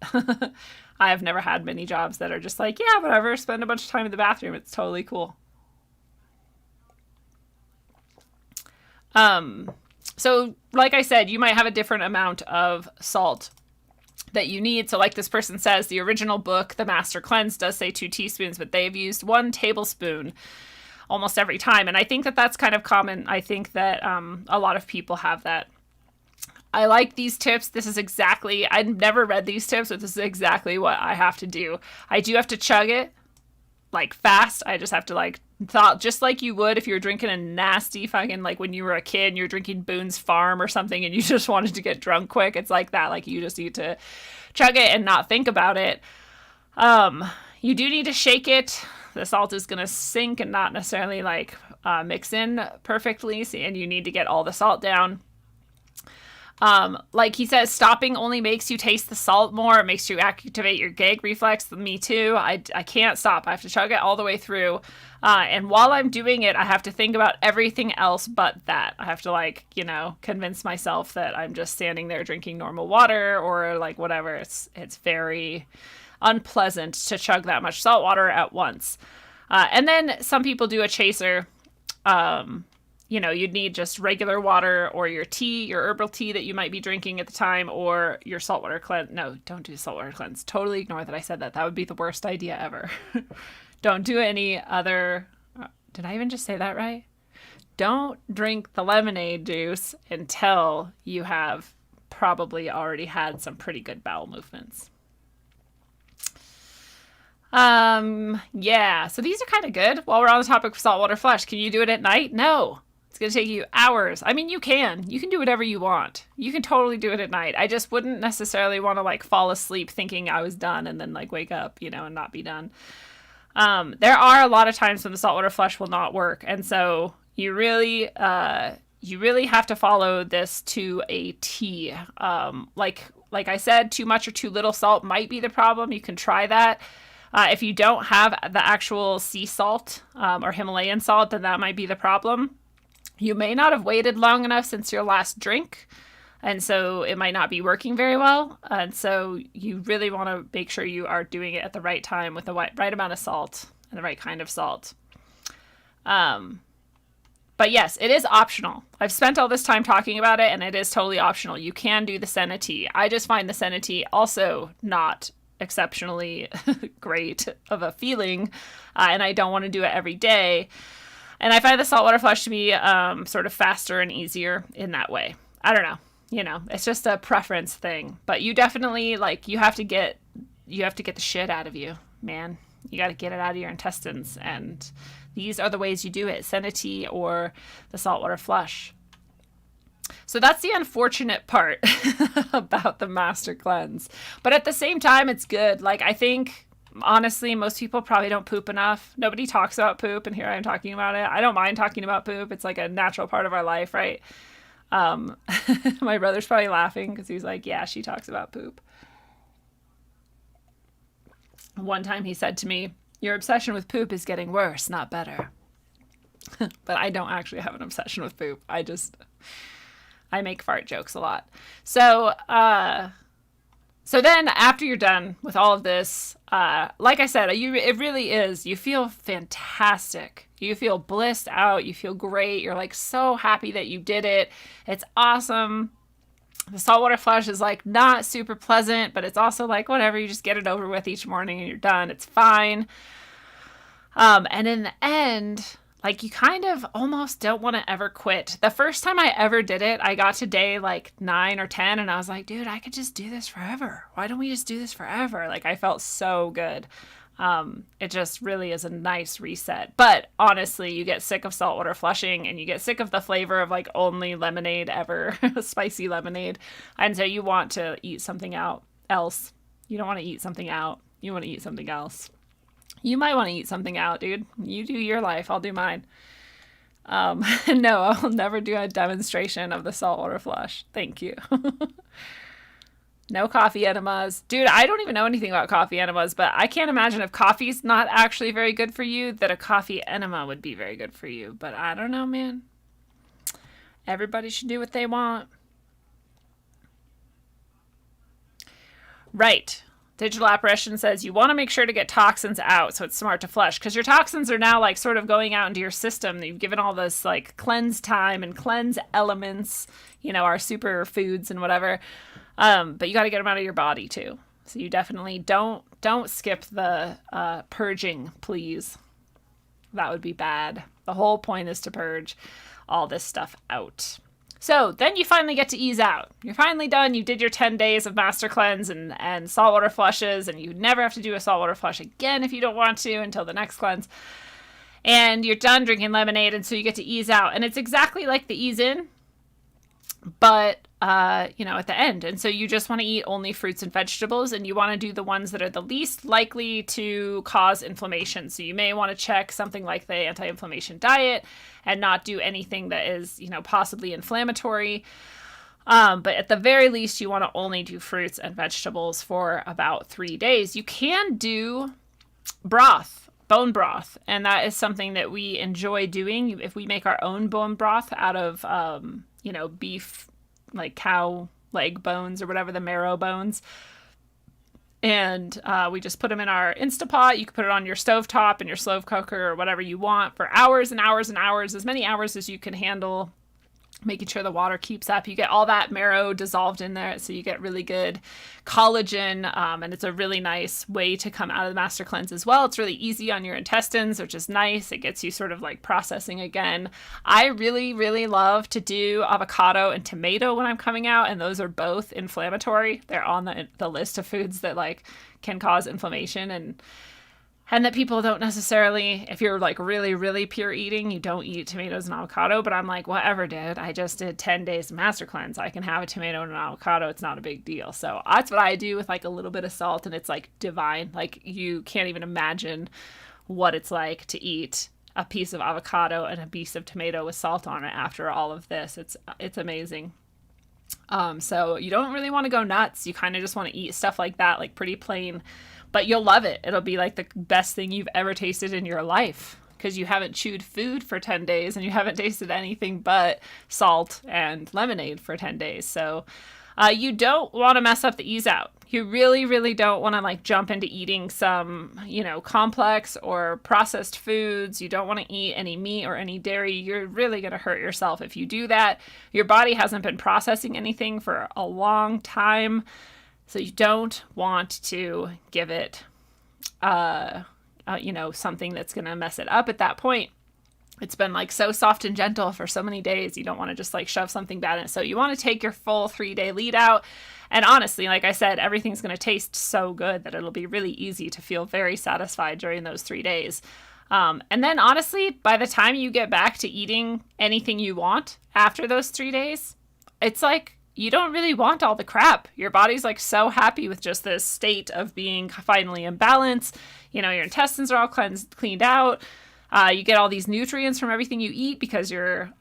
I have never had many jobs that are just like, yeah, whatever, spend a bunch of time in the bathroom. It's totally cool. So like I said, you might have a different amount of salt that you need. So like this person says, the original book, The Master Cleanse, does say 2 teaspoons, but they've used 1 tablespoon almost every time. And I think that that's kind of common. I think that a lot of people have that. I like these tips. I've never read these tips, but this is exactly what I have to do. I do have to chug it like fast. I just have to just like you would if you were drinking a nasty fucking, like when you were a kid and you're drinking Boone's Farm or something and you just wanted to get drunk quick. It's like that. Like you just need to chug it and not think about it. You do need to shake it. The salt is going to sink and not necessarily mix in perfectly. And you need to get all the salt down. Like he says, stopping only makes you taste the salt more. It makes you activate your gag reflex. Me too. I can't stop. I have to chug it all the way through. And while I'm doing it, I have to think about everything else but that. I have to convince myself that I'm just standing there drinking normal water or whatever. It's very unpleasant to chug that much salt water at once. And then some people do a chaser. You'd need just regular water or your tea, your herbal tea that you might be drinking at the time, or your saltwater cleanse. No, don't do the saltwater cleanse. Totally ignore that I said that. That would be the worst idea ever. Don't do any other... Did I even just say that right? don't drink the lemonade juice until you have probably already had some pretty good bowel movements. Yeah, so these are kind of good. While we're on the topic of saltwater flush, can you do it at night? No. It's going to take you hours. I mean, you can do whatever you want. You can totally do it at night. I just wouldn't necessarily want to like fall asleep thinking I was done and then like wake up, and not be done. There are a lot of times when the saltwater flush will not work. And so you really have to follow this to a T. Like I said, too much or too little salt might be the problem. You can try that. If you don't have the actual sea salt or Himalayan salt, then that might be the problem. You may not have waited long enough since your last drink, and so it might not be working very well. And so you really want to make sure you are doing it at the right time with the right amount of salt and the right kind of salt. But yes, it is optional. I've spent all this time talking about it, and it is totally optional. You can do the Senna tea. I just find the Senna tea also not exceptionally great of a feeling, and I don't want to do it every day. And I find the saltwater flush to be sort of faster and easier in that way. I don't know. It's just a preference thing. But you definitely, you have to get the shit out of you, man. You got to get it out of your intestines. And these are the ways you do it. Senna tea or the saltwater flush. So that's the unfortunate part about the master cleanse. But at the same time, it's good. I think... honestly, most people probably don't poop enough. Nobody talks about poop, and here I am talking about it. I don't mind talking about poop. It's like a natural part of our life, right? My brother's probably laughing because he's like, yeah, she talks about poop. One time he said to me, your obsession with poop is getting worse, not better. But I don't actually have an obsession with poop. I make fart jokes a lot. So then after you're done with all of this, like I said, it really is. You feel fantastic. You feel blissed out. You feel great. You're so happy that you did it. It's awesome. The saltwater flush is not super pleasant, but it's also whatever. You just get it over with each morning and you're done. It's fine. And in the end... you kind of almost don't want to ever quit. The first time I ever did it, I got to day 9 or 10 and I was like, dude, I could just do this forever. Why don't we just do this forever? I felt so good. It just really is a nice reset. But honestly, you get sick of saltwater flushing and you get sick of the flavor of only lemonade ever, spicy lemonade. And so you want to eat something else. You don't want to eat something out. You want to eat something else. You might want to eat something out, dude. You do your life. I'll do mine. No, I'll never do a demonstration of the saltwater flush. Thank you. No coffee enemas. Dude, I don't even know anything about coffee enemas, but I can't imagine if coffee's not actually very good for you, that a coffee enema would be very good for you. But I don't know, man. Everybody should do what they want. Right. Digital Apparition says you want to make sure to get toxins out, so it's smart to flush, because your toxins are now sort of going out into your system. You've given all this cleanse time and cleanse elements, our super foods and whatever. But you got to get them out of your body too. So you definitely don't skip the purging, please. That would be bad. The whole point is to purge all this stuff out. So then you finally get to ease out. You're finally done. You did your 10 days of master cleanse and saltwater flushes, and you never have to do a saltwater flush again if you don't want to until the next cleanse. And you're done drinking lemonade, and so you get to ease out. And it's exactly like the ease in, but, at the end. And so you just want to eat only fruits and vegetables, and you want to do the ones that are the least likely to cause inflammation. So you may want to check something like the anti-inflammation diet and not do anything that is, possibly inflammatory. But at the very least, you want to only do fruits and vegetables for about 3 days. You can do broth, bone broth, and that is something that we enjoy doing. If we make our own bone broth out of, beef, cow leg bones or whatever, the marrow bones. And we just put them in our Instapot. You can put it on your stovetop and your slow cooker or whatever you want for hours and hours and hours, as many hours as you can handle. making sure the water keeps up. You get all that marrow dissolved in there, so you get really good collagen, and it's a really nice way to come out of the master cleanse as well. It's really easy on your intestines, which is nice. It gets you sort of like processing again. I really, really love to do avocado and tomato when I'm coming out, and those are both inflammatory. They're on the list of foods that like can cause inflammation, and that people don't necessarily, if you're like really, really pure eating, you don't eat tomatoes and avocado. But I'm like, whatever, dude. I just did 10 days of master cleanse. I can have a tomato and an avocado. It's not a big deal. So that's what I do with like a little bit of salt, and it's like divine. Like you can't even imagine what it's like to eat a piece of avocado and a piece of tomato with salt on it after all of this. It's amazing. So you don't really want to go nuts. You kind of just want to eat stuff like that, like pretty plain. But you'll love it. It'll be like the best thing you've ever tasted in your life because you haven't chewed food for 10 days and you haven't tasted anything but salt and lemonade for 10 days. So you don't want to mess up the ease out. You really, really don't want to like jump into eating some, complex or processed foods. You don't want to eat any meat or any dairy. You're really going to hurt yourself if you do that. Your body hasn't been processing anything for a long time. So you don't want to give it, something that's going to mess it up at that point. It's been like so soft and gentle for so many days. You don't want to just like shove something bad in it. So you want to take your full 3-day lead out. And honestly, like I said, everything's going to taste so good that it'll be really easy to feel very satisfied during those 3 days. And then honestly, by the time you get back to eating anything you want after those 3 days, it's like, you don't really want all the crap. Your body's like so happy with just this state of being finally in balance. Your intestines are all cleaned out. You get all these nutrients from everything you eat because your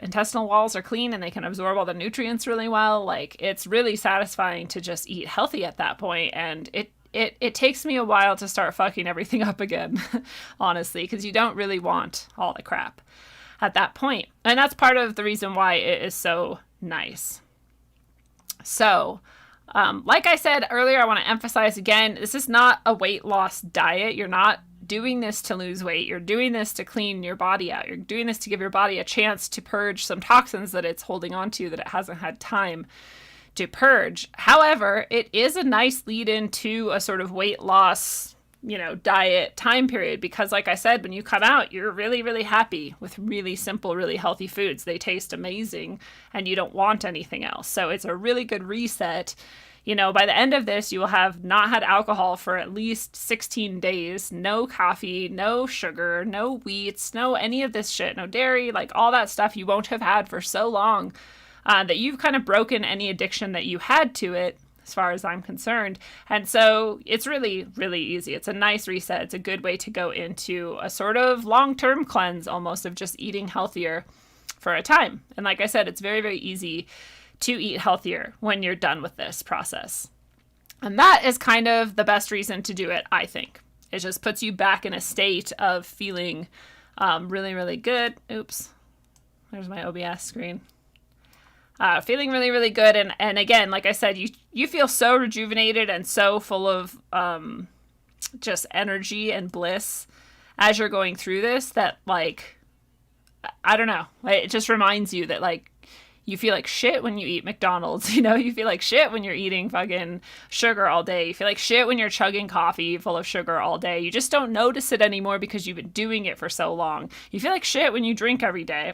intestinal walls are clean and they can absorb all the nutrients really well. Like it's really satisfying to just eat healthy at that point. And it takes me a while to start fucking everything up again, honestly, because you don't really want all the crap at that point. And that's part of the reason why it is so nice. So, like I said earlier, I want to emphasize again, this is not a weight loss diet. You're not doing this to lose weight. You're doing this to clean your body out. You're doing this to give your body a chance to purge some toxins that it's holding on to that it hasn't had time to purge. However, it is a nice lead into a sort of weight loss, diet time period, because like I said, when you come out, you're really, really happy with really simple, really healthy foods. They taste amazing and you don't want anything else. So it's a really good reset. By the end of this, you will have not had alcohol for at least 16 days, no coffee, no sugar, no wheats, no any of this shit, no dairy, like all that stuff you won't have had for so long that you've kind of broken any addiction that you had to it, as far as I'm concerned. And so it's really, really easy. It's a nice reset. It's a good way to go into a sort of long-term cleanse almost of just eating healthier for a time. And like I said, it's very, very easy to eat healthier when you're done with this process. And that is kind of the best reason to do it, I think. It just puts you back in a state of feeling really, really good. Oops, there's my OBS screen. Feeling really, really good. And again, like I said, you feel so rejuvenated and so full of just energy and bliss as you're going through this that, like, I don't know. It just reminds you that, like, you feel like shit when you eat McDonald's, you feel like shit when you're eating fucking sugar all day. You feel like shit when you're chugging coffee full of sugar all day. You just don't notice it anymore because you've been doing it for so long. You feel like shit when you drink every day.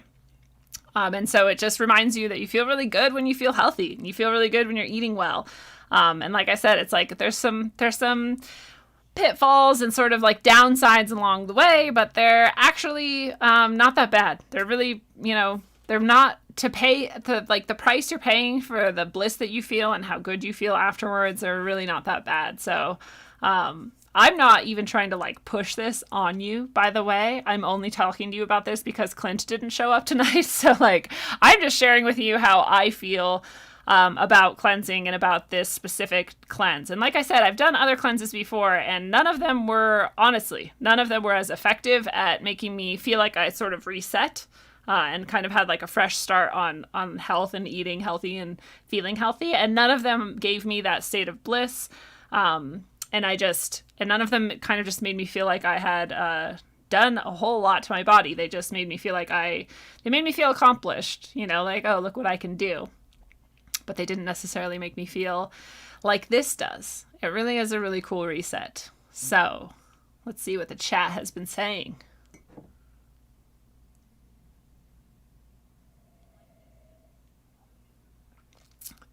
And so it just reminds you that you feel really good when you feel healthy. And you feel really good when you're eating well. And like I said, it's like there's some pitfalls and sort of like downsides along the way, but they're actually not that bad. They're really, they're not to pay the price you're paying for the bliss that you feel and how good you feel afterwards are really not that bad. So I'm not even trying to like push this on you, by the way. I'm only talking to you about this because Clint didn't show up tonight. So like, I'm just sharing with you how I feel about cleansing and about this specific cleanse. And like I said, I've done other cleanses before and none of them were as effective at making me feel like I sort of reset and kind of had like a fresh start on health and eating healthy and feeling healthy. And none of them gave me that state of bliss. And none of them kind of just made me feel like I had done a whole lot to my body. They just made me feel like they made me feel accomplished, like, oh, look what I can do. But they didn't necessarily make me feel like this does. It really is a really cool reset. So let's see what the chat has been saying.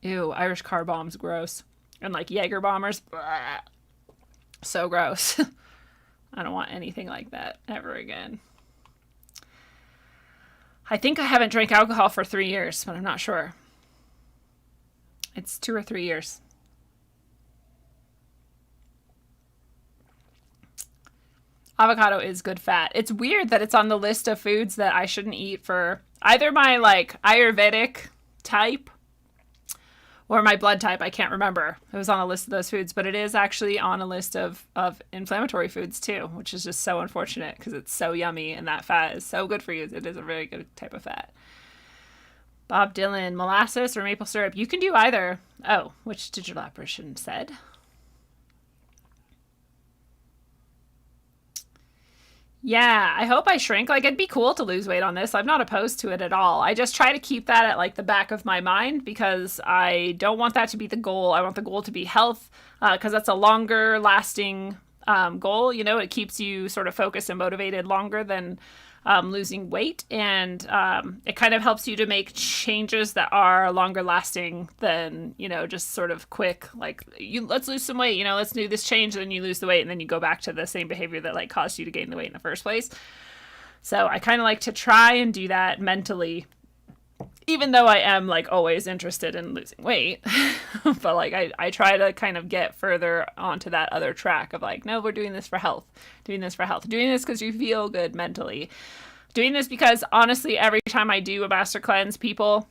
Ew, Irish car bombs, gross. And like Jaeger bombers, blah, so gross. I don't want anything like that ever again. I think I haven't drank alcohol for 3 years, but I'm not sure. It's 2 or 3 years. Avocado is good fat. It's weird that it's on the list of foods that I shouldn't eat for either my like Ayurvedic type or my blood type. I can't remember. It was on a list of those foods, but it is actually on a list of inflammatory foods too, which is just so unfortunate because it's so yummy and that fat is so good for you. It is a very good type of fat. Bob Dylan, molasses or maple syrup? You can do either. Oh, which digital apparition said? Yeah, I hope I shrink. Like, it'd be cool to lose weight on this. I'm not opposed to it at all. I just try to keep that at like the back of my mind because I don't want that to be the goal. I want the goal to be health because that's a longer lasting goal. It keeps you sort of focused and motivated longer than losing weight. And it kind of helps you to make changes that are longer lasting than, just sort of quick, like let's lose some weight, let's do this change. And then you lose the weight and then you go back to the same behavior that like caused you to gain the weight in the first place. So I kind of like to try and do that mentally, even though I am like always interested in losing weight, but like I try to kind of get further onto that other track of like, no, we're doing this for health, doing this because you feel good mentally, doing this because honestly, every time I do a master cleanse, people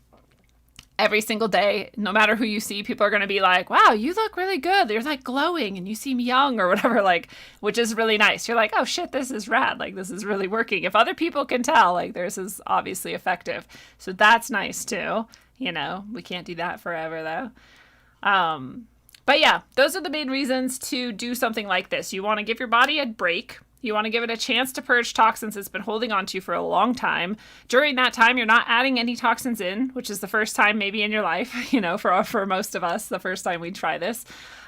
every single day, no matter who you see, people are going to be like, wow, you look really good. You're like glowing and you seem young or whatever, like, which is really nice. You're like, oh shit, this is rad. Like, this is really working. If other people can tell, like, this is obviously effective. So that's nice too. We can't do that forever though. But yeah, those are the main reasons to do something like this. You want to give your body a break. You want to give it a chance to purge toxins it's been holding on to for a long time. During that time, you're not adding any toxins in, which is the first time maybe in your life, for most of us, the first time we try this.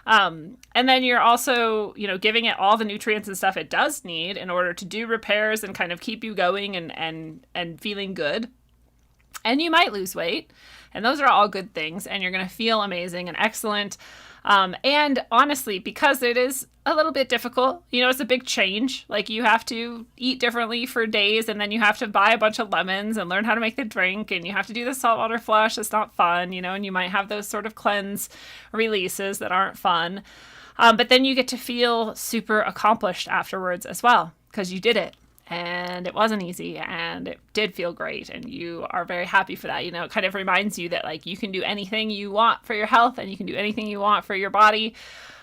And then you're also, giving it all the nutrients and stuff it does need in order to do repairs and kind of keep you going and feeling good. And you might lose weight. And those are all good things. And you're going to feel amazing and excellent. And honestly, because it is a little bit difficult, it's a big change. Like you have to eat differently for days and then you have to buy a bunch of lemons and learn how to make the drink and you have to do the saltwater flush. It's not fun, and you might have those sort of cleanse releases that aren't fun. But then you get to feel super accomplished afterwards as well because you did it. And it wasn't easy and it did feel great and you are very happy for that. It kind of reminds you that like you can do anything you want for your health and you can do anything you want for your body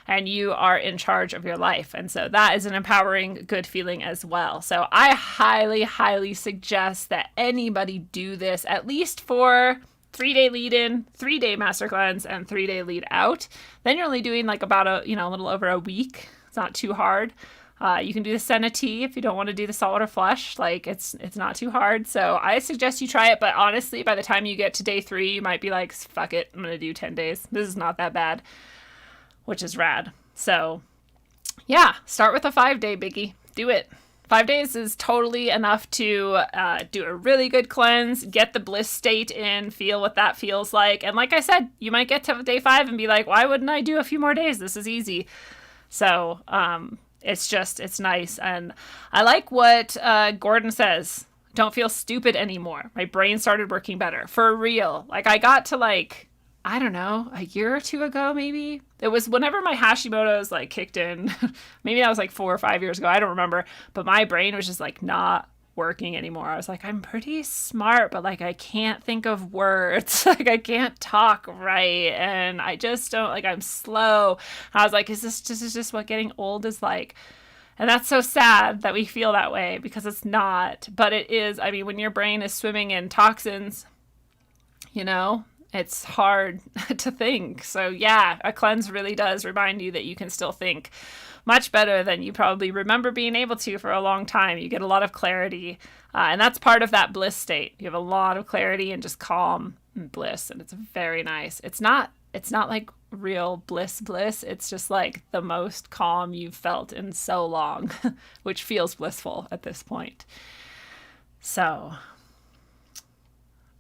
and you are in charge of your life. And so that is an empowering, good feeling as well. So I highly, highly suggest that anybody do this at least for 3-day lead in, 3-day master cleanse and 3-day lead out. Then you're only doing like about a little over a week. It's not too hard. You can do the senna tea if you don't want to do the saltwater flush. Like it's not too hard. So I suggest you try it. But honestly, by the time you get to day 3, you might be like, fuck it, I'm going to do 10 days. This is not that bad, which is rad. So yeah, start with a 5-day biggie. Do it. 5 days is totally enough to do a really good cleanse, get the bliss state in, feel what that feels like. And like I said, you might get to day 5 and be like, why wouldn't I do a few more days? This is easy. So, it's nice. And I like what Gordon says. Don't feel stupid anymore. My brain started working better. For real. Like I got to like, I don't know, a year or 2 ago maybe. It was whenever my Hashimoto's like kicked in. Maybe that was like 4 or 5 years ago. I don't remember. But my brain was just like not working anymore. I was like, I'm pretty smart, but like I can't think of words. Like I can't talk right. And I just don't, like I'm slow. I was like, is this just what getting old is like? And that's so sad that we feel that way because it's not. But it is. I mean, when your brain is swimming in toxins, it's hard to think. So yeah, a cleanse really does remind you that you can still think. much better than you probably remember being able to for a long time. You get a lot of clarity, and that's part of that bliss state. You have a lot of clarity and just calm and bliss, and it's very nice. It's not like real bliss. It's just like the most calm you've felt in so long, which feels blissful at this point. So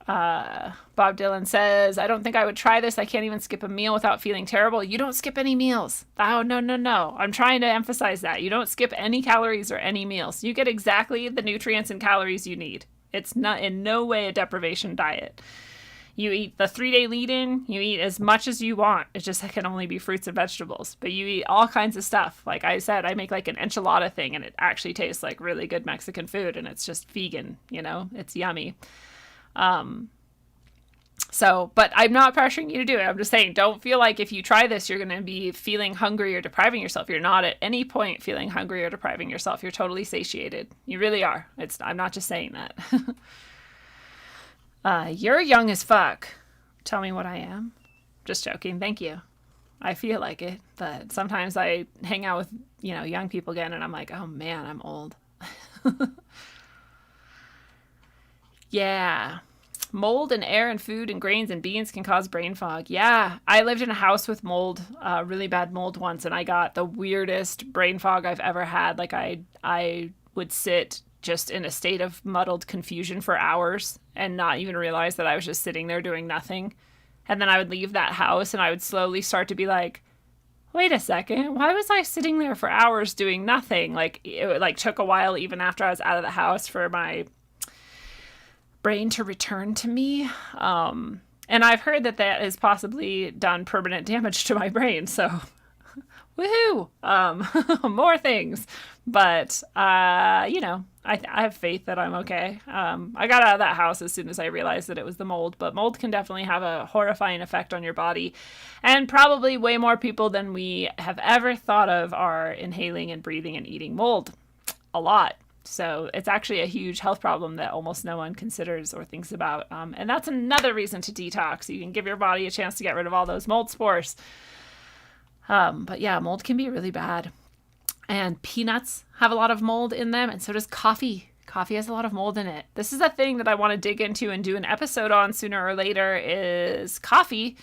Bob Dylan says, I don't think I would try this. I can't even skip a meal without feeling terrible. You don't skip any meals. Oh, no. I'm trying to emphasize that. You don't skip any calories or any meals. You get exactly the nutrients and calories you need. It's not in no way a deprivation diet. You eat the 3-day lead-in. You eat as much as you want. It just can only be fruits and vegetables. But you eat all kinds of stuff. Like I said, I make like an enchilada thing, and it actually tastes like really good Mexican food, and it's just vegan, It's yummy. But I'm not pressuring you to do it. I'm just saying, don't feel like if you try this, you're going to be feeling hungry or depriving yourself. You're not at any point feeling hungry or depriving yourself. You're totally satiated. You really are. I'm not just saying that. You're young as fuck. Tell me what I am. Just joking. Thank you. I feel like it, but sometimes I hang out with, young people again, and I'm like, oh man, I'm old. Yeah. Mold and air and food and grains and beans can cause brain fog. Yeah. I lived in a house with mold, really bad mold once, and I got the weirdest brain fog I've ever had. Like I would sit just in a state of muddled confusion for hours and not even realize that I was just sitting there doing nothing. And then I would leave that house and I would slowly start to be like, wait a second, why was I sitting there for hours doing nothing? Like it took a while even after I was out of the house for my brain to return to me. And I've heard that has possibly done permanent damage to my brain. So woohoo, more things. But, I have faith that I'm okay. I got out of that house as soon as I realized that it was the mold, but mold can definitely have a horrifying effect on your body. And probably way more people than we have ever thought of are inhaling and breathing and eating mold. A lot. So it's actually a huge health problem that almost no one considers or thinks about. And that's another reason to detox. You can give your body a chance to get rid of all those mold spores. But yeah, mold can be really bad. And peanuts have a lot of mold in them, and so does coffee. Coffee has a lot of mold in it. This is a thing that I want to dig into and do an episode on sooner or later, is coffee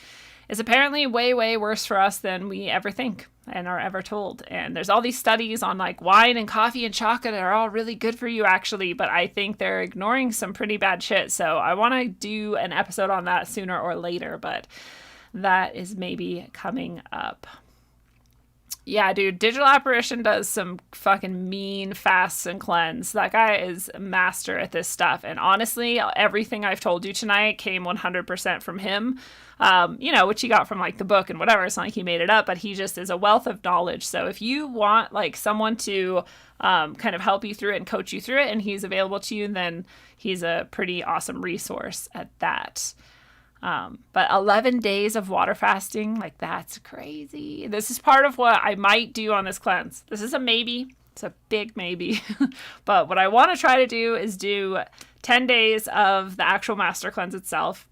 is apparently way, way worse for us than we ever think and are ever told. And there's all these studies on like wine and coffee and chocolate are all really good for you actually, but I think they're ignoring some pretty bad shit. So I want to do an episode on that sooner or later, but that is maybe coming up. Yeah, dude, Digital Apparition does some fucking mean fasts and cleanse. That guy is a master at this stuff. And honestly, everything I've told you tonight came 100% from him, which he got from like the book and whatever. It's not like he made it up, but he just is a wealth of knowledge. So if you want like someone to kind of help you through it and coach you through it, and he's available to you, then he's a pretty awesome resource at that. But 11 days of water fasting, like that's crazy. This is part of what I might do on this cleanse. This is a maybe. It's a big maybe. But what I want to try to do is do 10 days of the actual master cleanse itself.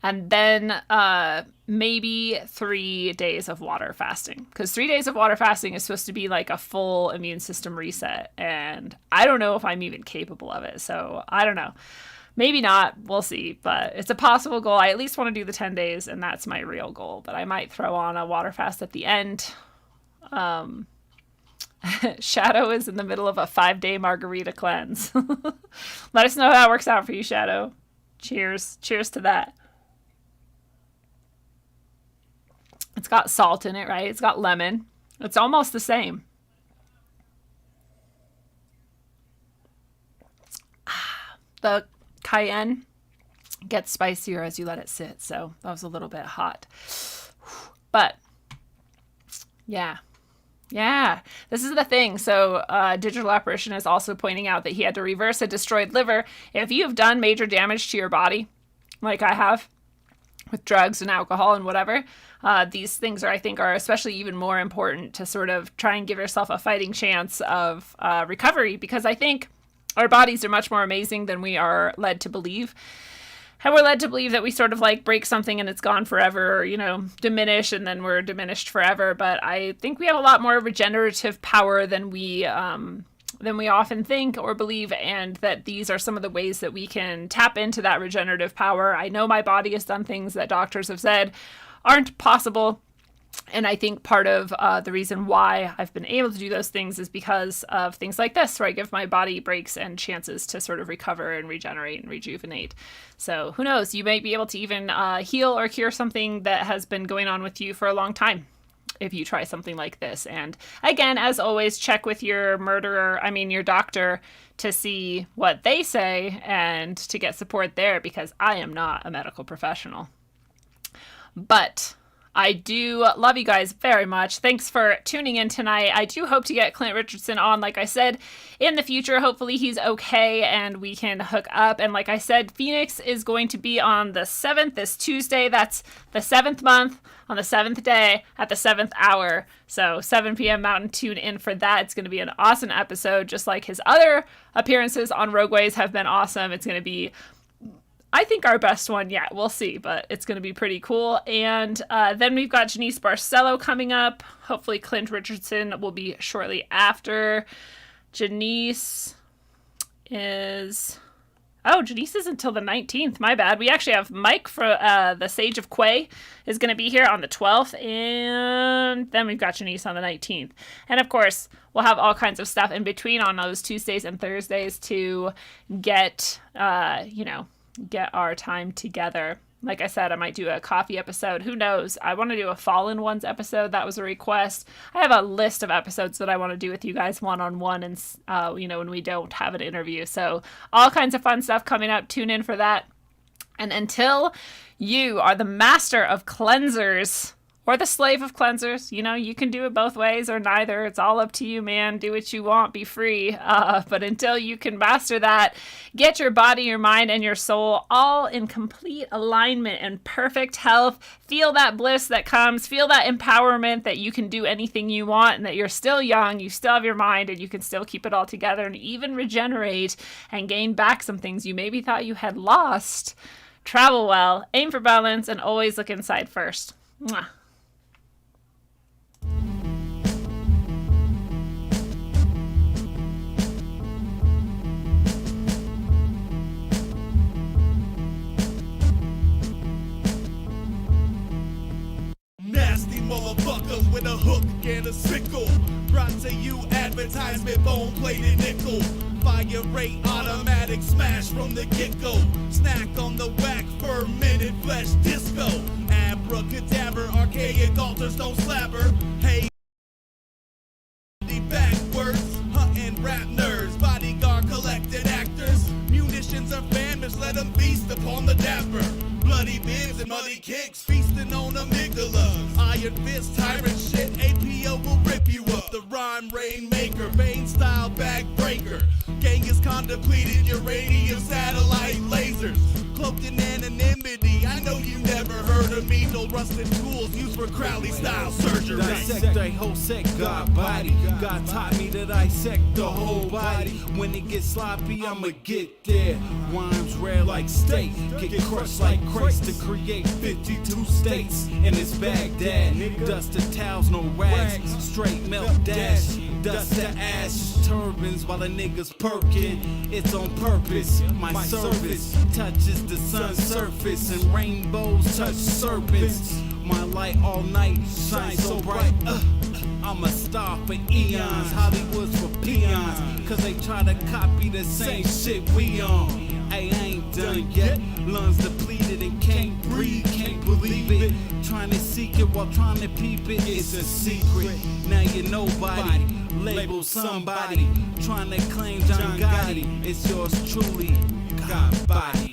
And then maybe 3 days of water fasting. Because 3 days of water fasting is supposed to be like a full immune system reset. And I don't know if I'm even capable of it. So I don't know. Maybe not. We'll see. But it's a possible goal. I at least want to do the 10 days, and that's my real goal. But I might throw on a water fast at the end. Shadow is in the middle of a 5-day margarita cleanse. Let us know how that works out for you, Shadow. Cheers. Cheers to that. It's got salt in it, right? It's got lemon. It's almost the same. The cayenne gets spicier as you let it sit, so that was a little bit hot. But yeah, this is the thing. So Digital Apparition is also pointing out that he had to reverse a destroyed liver. If you have done major damage to your body, like I have with drugs and alcohol and whatever, these things I think are especially even more important to sort of try and give yourself a fighting chance of recovery, because I think our bodies are much more amazing than we are led to believe. And we're led to believe that we sort of like break something and it's gone forever, or, you know, diminish and then we're diminished forever. But I think we have a lot more regenerative power than we often think or believe, and that these are some of the ways that we can tap into that regenerative power. I know my body has done things that doctors have said aren't possible. And I think part of the reason why I've been able to do those things is because of things like this, where I give my body breaks and chances to sort of recover and regenerate and rejuvenate. So who knows, you might be able to even heal or cure something that has been going on with you for a long time if you try something like this. And again, as always, check with your your doctor to see what they say and to get support there, because I am not a medical professional. But I do love you guys very much. Thanks for tuning in tonight. I do hope to get Clint Richardson on, like I said, in the future. Hopefully he's okay and we can hook up. And like I said, Phoenix is going to be on the 7th, this Tuesday. That's the 7th month, on the 7th day, at the 7th hour. So 7 p.m. Mountain, tune in for that. It's going to be an awesome episode, just like his other appearances on Rogueways have been awesome. It's going to be, I think, our best one yet. We'll see, but it's going to be pretty cool. And then we've got Janice Barcelo coming up. Hopefully Clint Richardson will be shortly after. Janice is until the 19th. My bad. We actually have Mike for the Sage of Quay is going to be here on the 12th. And then we've got Janice on the 19th. And of course, we'll have all kinds of stuff in between on those Tuesdays and Thursdays to get our time together. Like I said, I might do a coffee episode. Who knows? I want to do a Fallen Ones episode. That was a request. I have a list of episodes that I want to do with you guys one-on-one and, when we don't have an interview. So all kinds of fun stuff coming up. Tune in for that. And until you are the master of cleansers or the slave of cleansers, you can do it both ways or neither. It's all up to you, man. Do what you want. Be free. But until you can master that, get your body, your mind, and your soul all in complete alignment and perfect health. Feel that bliss that comes. Feel that empowerment that you can do anything you want and that you're still young. You still have your mind and you can still keep it all together and even regenerate and gain back some things you maybe thought you had lost. Travel well, aim for balance, and always look inside first. Mwah. Nasty motherfuckers with a hook and a sickle. Brought to you advertisement, bone plated nickel. Fire rate automatic smash from the get-go. Snack on the whack fermented flesh disco. Abracadabra, archaic altars don't slapper. Hey, backwards, hunting rap nerds. Bodyguard collected actors. Munitions are famished, let them feast upon the dapper. Bloody bibs and muddy kicks, feasting on amygdalas. Iron fist, tyrant shit, APO will rip you up. The rhyme rainmaker, vein style backbreaker. Genghis Khan depleted uranium satellite lasers. Cloaked in anonymity, I know you never heard of me. No rusted tools used for Crowley style surgery. Dissect a whole set, God body. God taught me to dissect the whole body. When it gets sloppy, I'ma get there. Rhymes rare like steak, get crushed like Christ to create 52 states. And it's Baghdad, dust to towels, no rags. Straight milk dash, dust to ash. Turbans while the niggas perkin'. It's on purpose, my service touches the sun's surface. And rainbows touch serpents. My light all night shines so bright. I'm a star for eons, Hollywood's for peons. Cause they try to copy the same shit we on. Hey, I ain't done yet. Lungs depleted and can't breathe, can't believe it. Trying to seek it while trying to peep it. It's a secret. Now you're nobody. Label somebody. Trying to claim John Gotti. It's yours truly, God body.